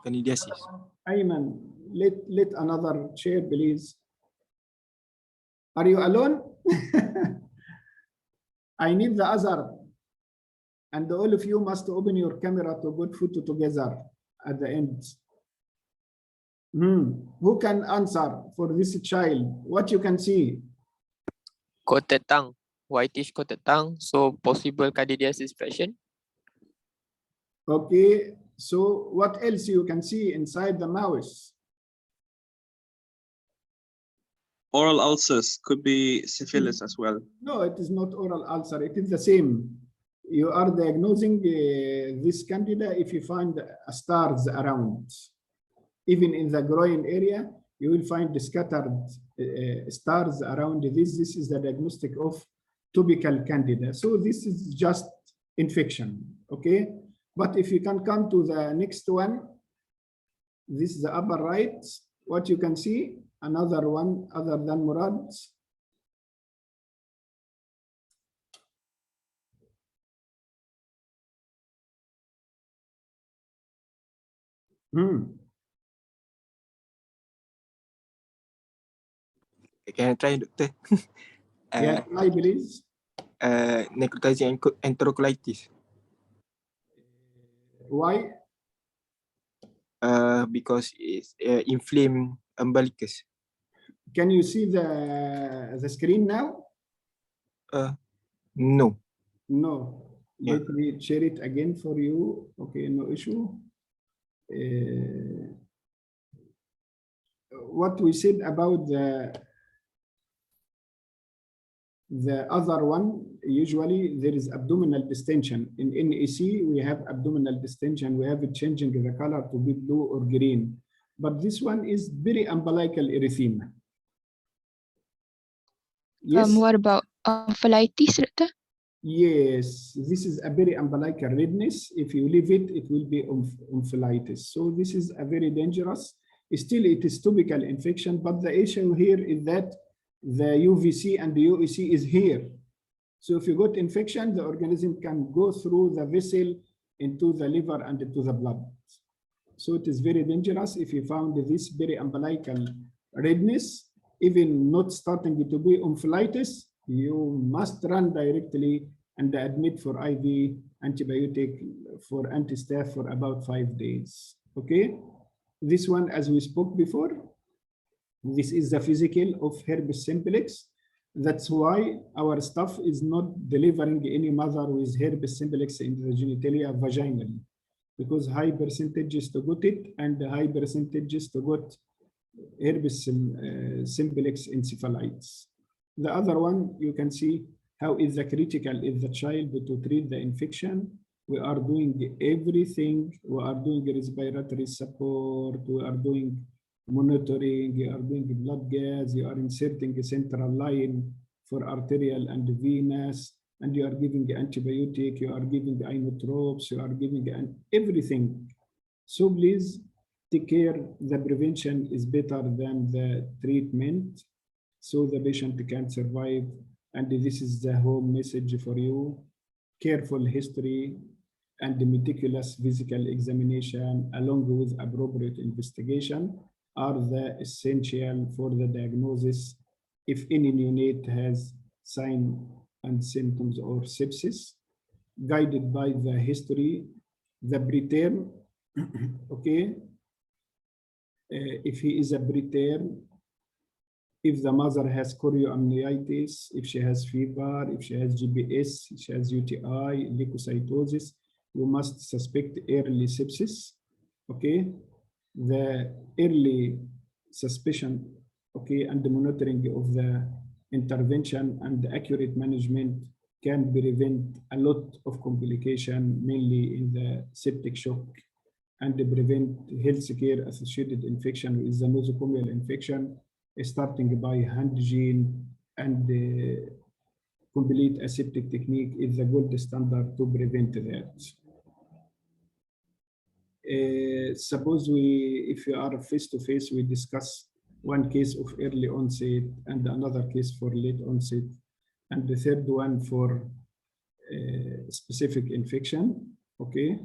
Candidiasis. Ayman, let another chair, please. Are you alone? I need the other. And all of you must open your camera to put photo together at the end. Who can answer for this child? What you can see? Coated tongue. whitish coated tongue, so possible candidiasis fraction. Okay, so what else you can see inside the mouse? Oral ulcers could be syphilis as well. No, it is not oral ulcer. It is the same. You are diagnosing this candida if you find stars around. Even in the groin area, you will find the scattered stars around this. This is the diagnostic of tubercle candida. So this is just infection, okay? But if you can come to the next one, this is the upper right. What you can see, another one other than Murad. Can I try, Doctor? Yeah, try please. Necrotizing enterocolitis. Why? Because it's inflamed umbilicus. Can you see the screen now? No. No. Yeah. Let me share it again for you. Okay, no issue. What we said about the other one, usually there is abdominal distension. In NEC, we have abdominal distension. We have it changing the color to be blue or green. But this one is very umbilical erythema. Yes. What about phthalitis, Doctor? Yes, this is a very umbilical redness. If you leave it, it will be phthalitis. So this is a very dangerous. Still, it is tubercle infection, but the issue here is that the UVC and the UEC is here. So if you got infection, the organism can go through the vessel into the liver and into the blood. So it is very dangerous if you found this very umbilical redness, even not starting to be phthalitis, you must run directly and admit for IV antibiotic for anti-staph for about 5 days. Okay, this one, as we spoke before, this is the physical of herpes simplex. That's why our staff is not delivering any mother with herpes simplex in the genitalia vaginally, because high percentages to got it and high percentages to got herpes simplex encephalitis. The other one, you can see how is the critical is the child to treat the infection. We are doing everything. We are doing respiratory support. We are doing monitoring. You are doing blood gas. You are inserting a central line for arterial and venous, and you are giving antibiotic. You are giving inotropes. You are giving everything. So please take care. The prevention is better than the treatment, so the patient can survive. And this is the home message for you. Careful history and the meticulous physical examination along with appropriate investigation are the essential for the diagnosis if any neonate has signs and symptoms or sepsis, guided by the history, the preterm, okay? If he is a preterm, if the mother has chorioamnionitis, if she has fever, if she has GBS, if she has UTI, leukocytosis, you must suspect early sepsis, okay? The early suspicion, okay, and the monitoring of the intervention and the accurate management can prevent a lot of complication, mainly in the septic shock, and prevent healthcare associated infection with the nosocomial infection, starting by hand hygiene and complete aseptic technique is the gold standard to prevent that. Suppose if you are face-to-face, we discuss one case of early onset and another case for late onset, and the third one for specific infection, okay?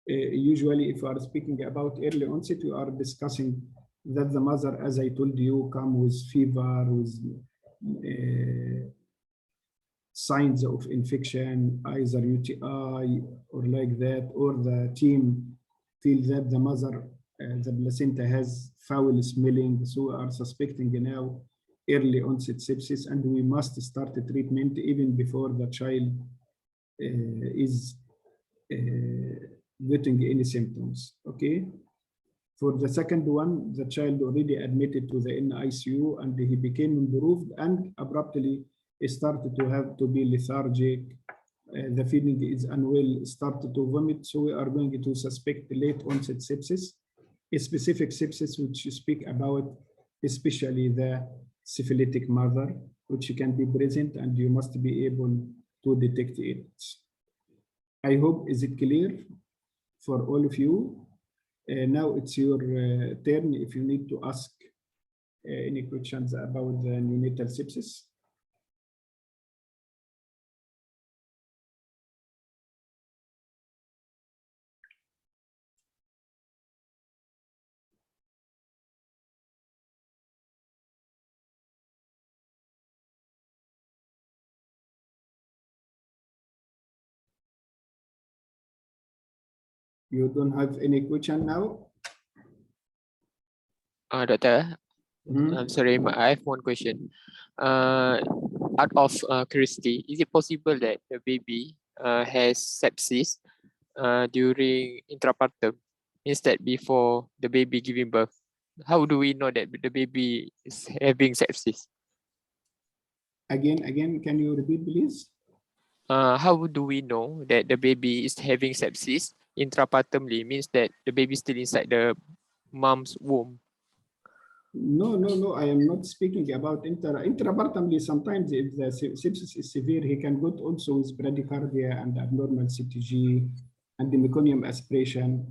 Usually, if you are speaking about early onset, we are discussing that the mother, as I told you, come with fever, with signs of infection, either UTI or like that, or the team feel that the mother, the placenta has foul smelling. So we are suspecting now early onset sepsis, and we must start the treatment even before the child is getting any symptoms. Okay. For the second one, the child already admitted to the NICU and he became improved and abruptly started to be lethargic. The feeling is unwell, started to vomit. So we are going to suspect late onset sepsis, a specific sepsis which you speak about, especially the syphilitic mother, which can be present and you must be able to detect it. I hope, is it clear for all of you? Now it's your turn if you need to ask any questions about the neonatal sepsis. You don't have any question now? Doctor, Mhm. I'm sorry, I have one question. Out of curiosity, is it possible that the baby has sepsis during intrapartum instead before the baby giving birth? How do we know that the baby is having sepsis? Again, can you repeat, please? How do we know that the baby is having sepsis intrapartumly? Means that the baby is still inside the mom's womb. No. I am not speaking about intrapartumly. Sometimes if the sepsis is severe, he can go also with bradycardia and abnormal CTG and the meconium aspiration.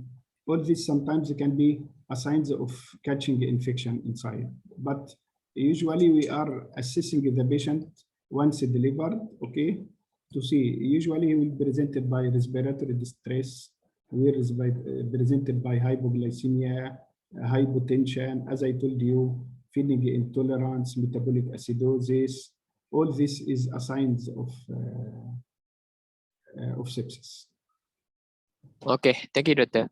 All this sometimes can be a signs of catching infection inside. But usually we are assessing the patient once delivered, okay, to see. Usually he will be presented by respiratory distress, will be presented by hypoglycemia, hypotension, as I told you, feeding intolerance, metabolic acidosis. All this is a signs of sepsis. Okay, thank you, doctor.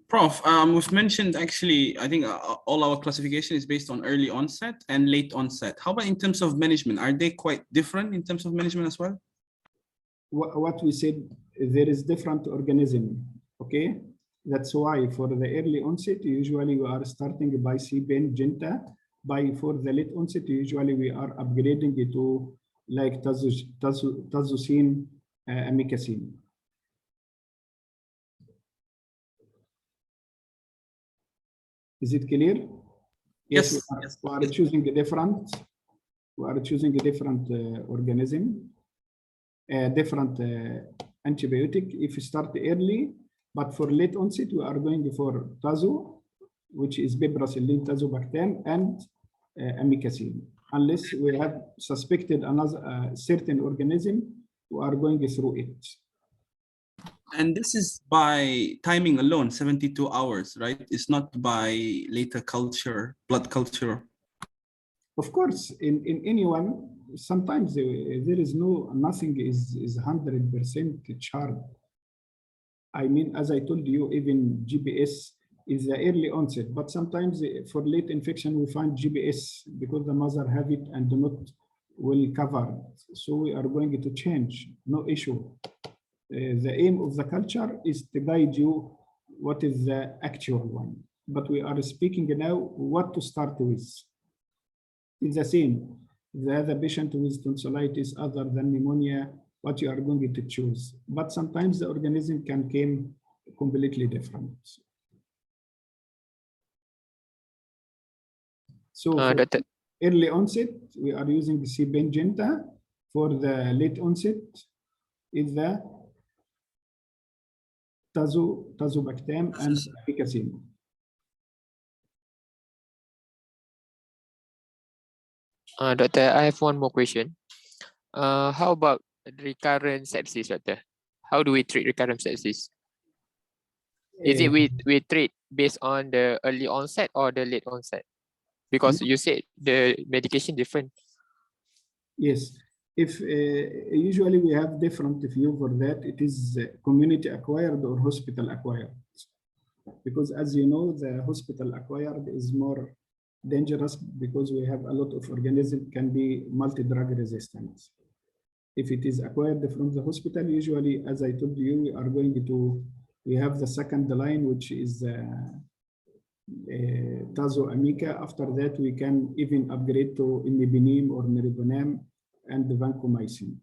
Prof, we've mentioned actually, I think all our classification is based on early onset and late onset. How about in terms of management? Are they quite different in terms of management as well? What we said, there is different organism, okay? That's why for the early onset, usually we are starting by C-benzenta. For the late onset, usually we are upgrading it to like tazocine, amikacin. Is it clear? Yes. We are choosing a different. We are choosing a different organism, different antibiotic. If you start early, but for late onset, we are going for tazo, which is piperacillin, tazobactam, and amikacin. Unless we have suspected another certain organism, we are going through it. And this is by timing alone, 72 hours, right? It's not by later culture, blood culture. Of course, in anyone, sometimes there is nothing is 100% sharp. I mean, as I told you, even GPS is the early onset, but sometimes for late infection, we find GPS because the mother have it and not well covered. So we are going to change, no issue. The aim of the culture is to guide you what is the actual one. But we are speaking now what to start with. It's the same. The other patient with tonsillitis other than pneumonia, what you are going to choose. But sometimes the organism can come completely different. So for early onset, we are using C-benzenta. For the late onset, is the tazobactam and amikacin. Doctor, I have one more question. How about recurrent sepsis, doctor? How do we treat recurrent sepsis? Is it we treat based on the early onset or the late onset? Because you said the medication different. Yes. If usually we have different view for that, it is community acquired or hospital acquired. Because as you know, the hospital acquired is more dangerous because we have a lot of organisms can be multi-drug resistant. If it is acquired from the hospital, usually, as I told you, we are going to, we have the second line, which is tazoamica. After that, we can even upgrade to imipenem or meropenem and vancomycin.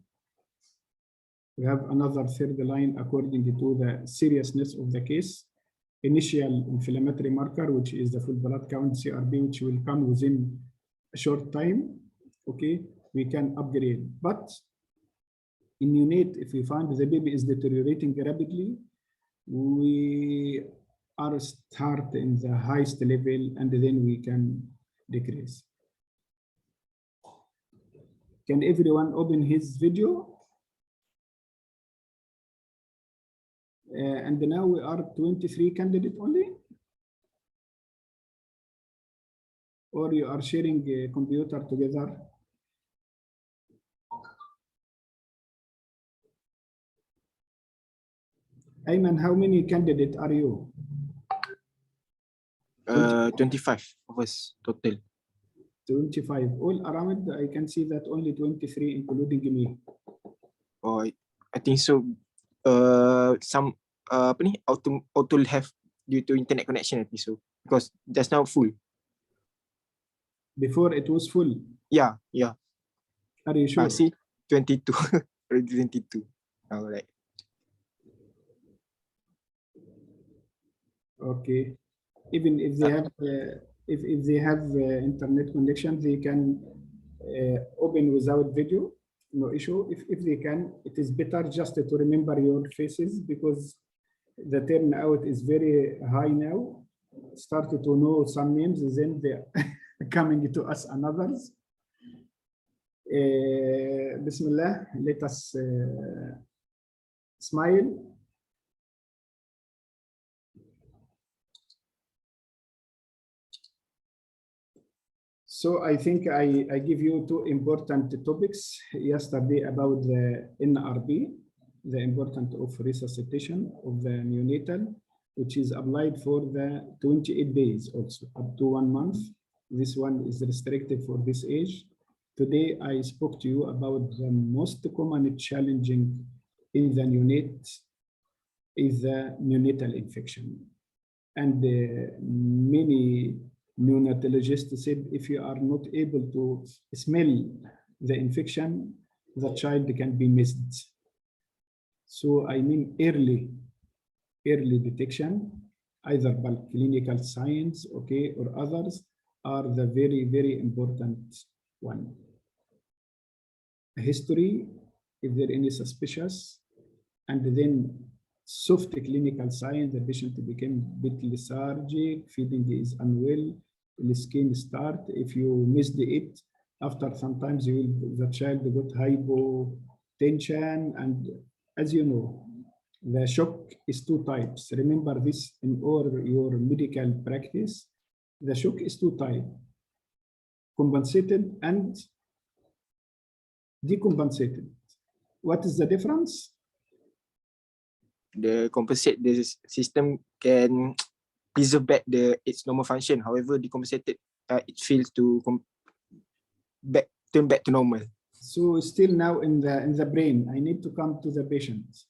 We have another third line according to the seriousness of the case. Initial inflammatory marker, which is the full blood count CRP, which will come within a short time. Okay, we can upgrade. But in neonate, if we find the baby is deteriorating rapidly, we are start in the highest level and then we can decrease. Can everyone open his video? And now we are 23 candidates only? Or you are sharing a computer together? Ayman, how many candidates are you? 25 of us total. 25. All around, I can see that only 23, including me. Oh, I think so. Some apa ni auto have due to internet connection, I think so, because just now full. Before it was full. Yeah. Are you sure? See, 22 already 22. All right. Okay. Even if they have if they have internet connection, they can open without video. No issue. If they can, it is better just to remember your faces because the turnout is very high now. Started to know some names, then they are coming to us and others. Bismillah, let us smile. So I think I give you two important topics yesterday about the NRB, the importance of resuscitation of the neonatal, which is applied for the 28 days also, up to 1 month. This one is restricted for this age. Today, I spoke to you about the most common challenging in the neonate is the neonatal infection. And many neonatologists said if you are not able to smell the infection, the child can be missed. So I mean early detection, either by clinical signs, okay, or others are the very, very important one. History, if there any suspicious, and then soft clinical signs, the patient became a bit lethargic, feeding is unwell, the skin start. If you missed it, after sometimes the child got hypotension, and as you know, the shock is two types. Remember this in all your medical practice. The shock is two types: compensated and decompensated. What is the difference? The compensate, the system can preserve back its normal function. However, decompensated, it fails to turn back to normal. So still now in the brain, I need to come to the patient.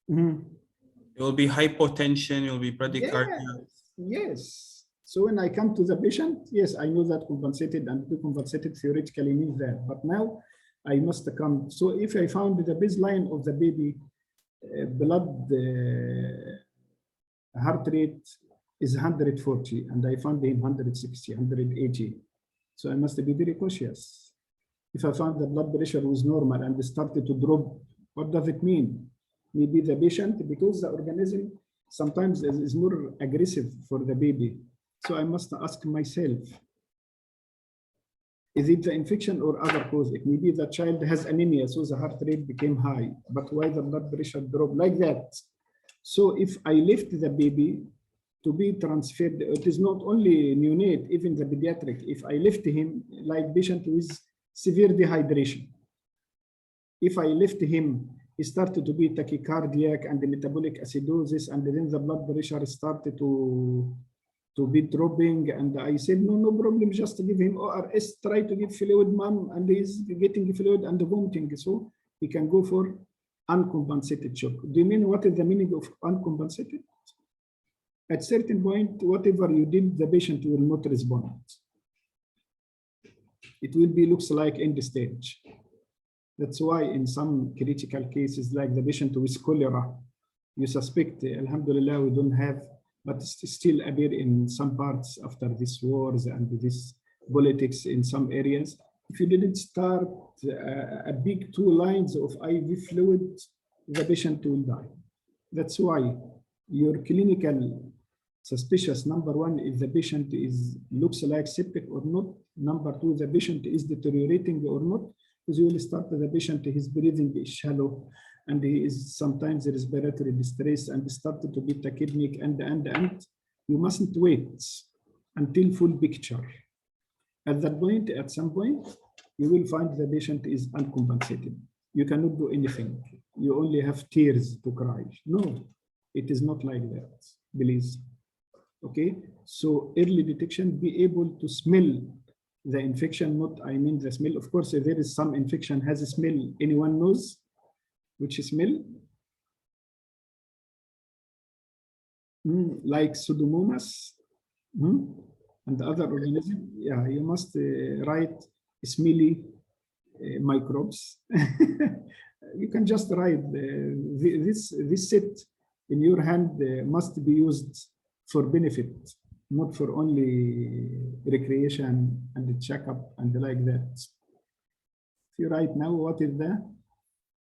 It will be hypotension, it will be bradycardia. Yes. So when I come to the patient, yes, I know that compensated and decompensated theoretically means that. But now I must come. So if I found the baseline of the baby blood heart rate is 140 and I found him 160, 180. So I must be very cautious. If I found the blood pressure was normal and started to drop, what does it mean? Maybe the patient, because the organism sometimes is more aggressive for the baby. So I must ask myself, is it the infection or other cause? It may be the child has anemia, so the heart rate became high, but why the blood pressure dropped like that? So if I left the baby to be transferred, it is not only neonate, even the pediatric. If I left him like patient with severe dehydration, if I left him, he started to be tachycardiac and the metabolic acidosis, and then the blood pressure started to to be dropping, and I said, no problem, just give him ORS, try to give fluid, mom, and he's getting fluid and vomiting, so he can go for uncompensated shock. Do you mean what is the meaning of uncompensated? At certain point, whatever you did, the patient will not respond. It will be looks like end stage. That's why in some critical cases, like the patient with cholera, you suspect, alhamdulillah, we don't have, but still appear in some parts after these wars and this politics in some areas. If you didn't start a big 2 lines of IV fluid, the patient will die. That's why your clinical suspicious, number 1, if the patient looks like septic or not. Number 2, the patient is deteriorating or not, because you will start with the patient, his breathing is shallow, and he is sometimes respiratory distress and started to be tachypneic, and you mustn't wait until full picture. At that point, at some point, you will find the patient is uncompensated. You cannot do anything. You only have tears to cry. No, it is not like that, please. Okay, so early detection, be able to smell the infection, not, I mean the smell. Of course, if there is some infection has a smell, anyone knows which smell? Like Pseudomonas and other organisms. Yeah, you must write smelly microbes. You can just write this set in your hand must be used for benefit, not for only recreation and checkup and like that. If you write now, what is the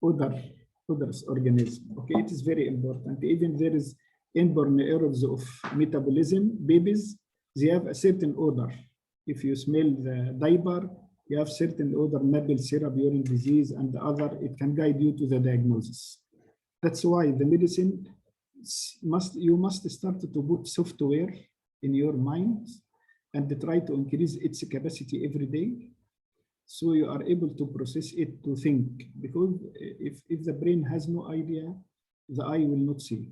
odorous organism? Okay, it is very important. Even there is inborn errors of metabolism. Babies, they have a certain odor. If you smell the diaper, you have certain odor, nipple syrup, urine disease, and the other, it can guide you to the diagnosis. That's why the medicine you must start to put software in your mind and try to increase its capacity every day, so you are able to process it, to think. Because if the brain has no idea, the eye will not see.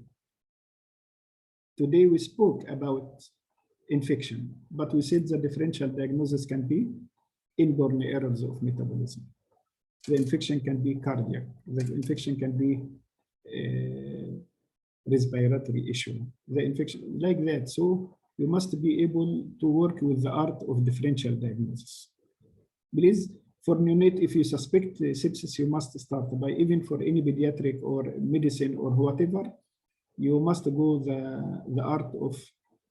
Today we spoke about infection, but we said the differential diagnosis can be inborn errors of metabolism. The infection can be cardiac. The infection can be respiratory issue. The infection like that. So you must be able to work with the art of differential diagnosis. Please, for neonate, if you suspect sepsis, you must start by, even for any pediatric or medicine or whatever, you must go the art of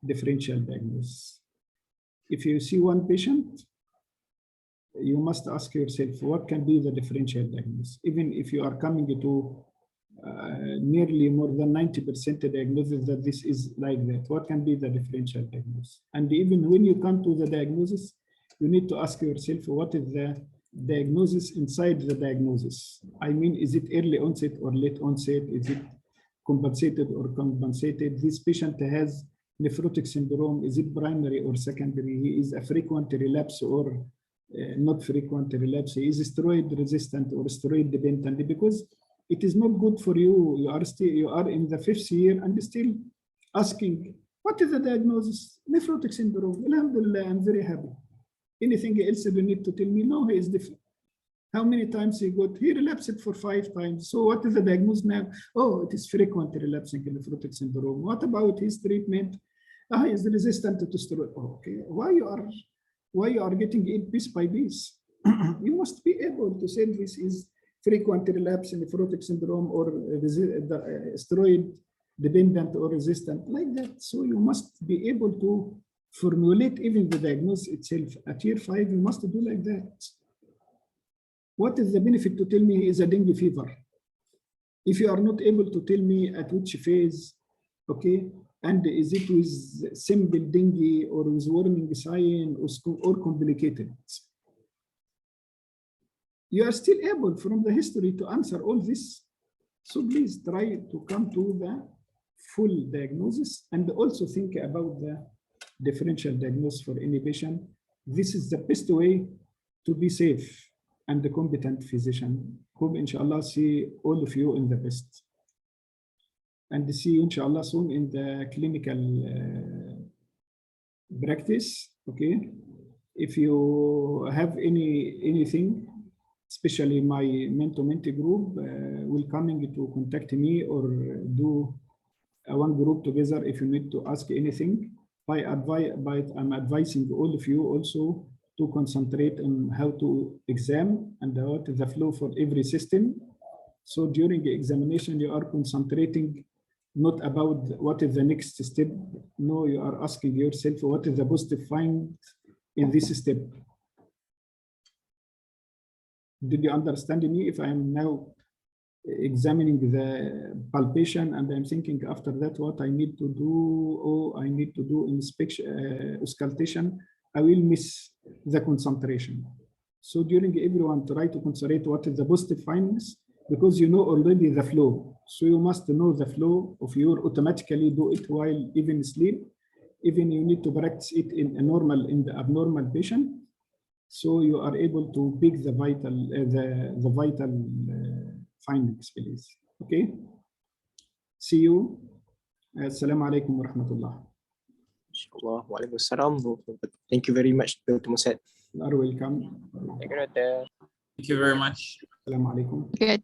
differential diagnosis. If you see one patient, you must ask yourself, what can be the differential diagnosis? Even if you are coming to nearly more than 90% diagnosis that this is like that, what can be the differential diagnosis? And even when you come to the diagnosis, you need to ask yourself, what is the diagnosis inside the diagnosis? I mean, is it early onset or late onset? Is it compensated or compensated? This patient has nephrotic syndrome. Is it primary or secondary? He is a frequent relapse or not frequent relapse. He is steroid resistant or steroid dependent, because it is not good for you. You are in the 5th year and still asking, what is the diagnosis? Nephrotic syndrome. Alhamdulillah, I'm very happy. Anything else you need to tell me? No, he is different. How many times he got? He relapsed for 5 times. So what is the diagnosis now? Oh, it is frequent relapsing nephrotic syndrome. What about his treatment? He is resistant to steroid. Oh, okay. Why you are getting it piece by piece? You must be able to say this is frequent relapse in nephrotic syndrome or steroid dependent or resistant, like that. So you must be able to formulate even the diagnosis itself. At year 5, you must do like that. What is the benefit to tell me he is a dengue fever? If you are not able to tell me at which phase, okay, and is it with simple dengue or with warming sign or complicated? You are still able from the history to answer all this. So please try to come to the full diagnosis and also think about the differential diagnosis for any patient. This is the best way to be safe and the competent physician. Hope inshallah see all of you in the best. And see you inshallah soon in the clinical practice. Okay, if you have anything, especially my mentor-mentee group will coming to contact me or do one group together if you need to ask anything. I'm advising all of you also to concentrate on how to exam and what is the flow for every system. So during the examination, you are concentrating not about what is the next step. No, you are asking yourself what is the positive find in this step. Did you understand me? If I am now examining the palpation and I'm thinking after that what I need to do, or I need to do inspection, auscultation, I will miss the concentration. So during everyone try to concentrate what is the positive findings, because you know already the flow. So you must know the flow of your automatically do it while even sleep. Even you need to practice it in a normal, in the abnormal patient. So you are able to pick the vital, findings, please. Okay. See you. Assalamu alaikum wa rahmatullah. Inshallah. Waalaikumsalam. Thank you very much, Dr. Mossad. You are welcome. Thank you, Doctor. Thank you very much. Assalamu alaikum. Okay,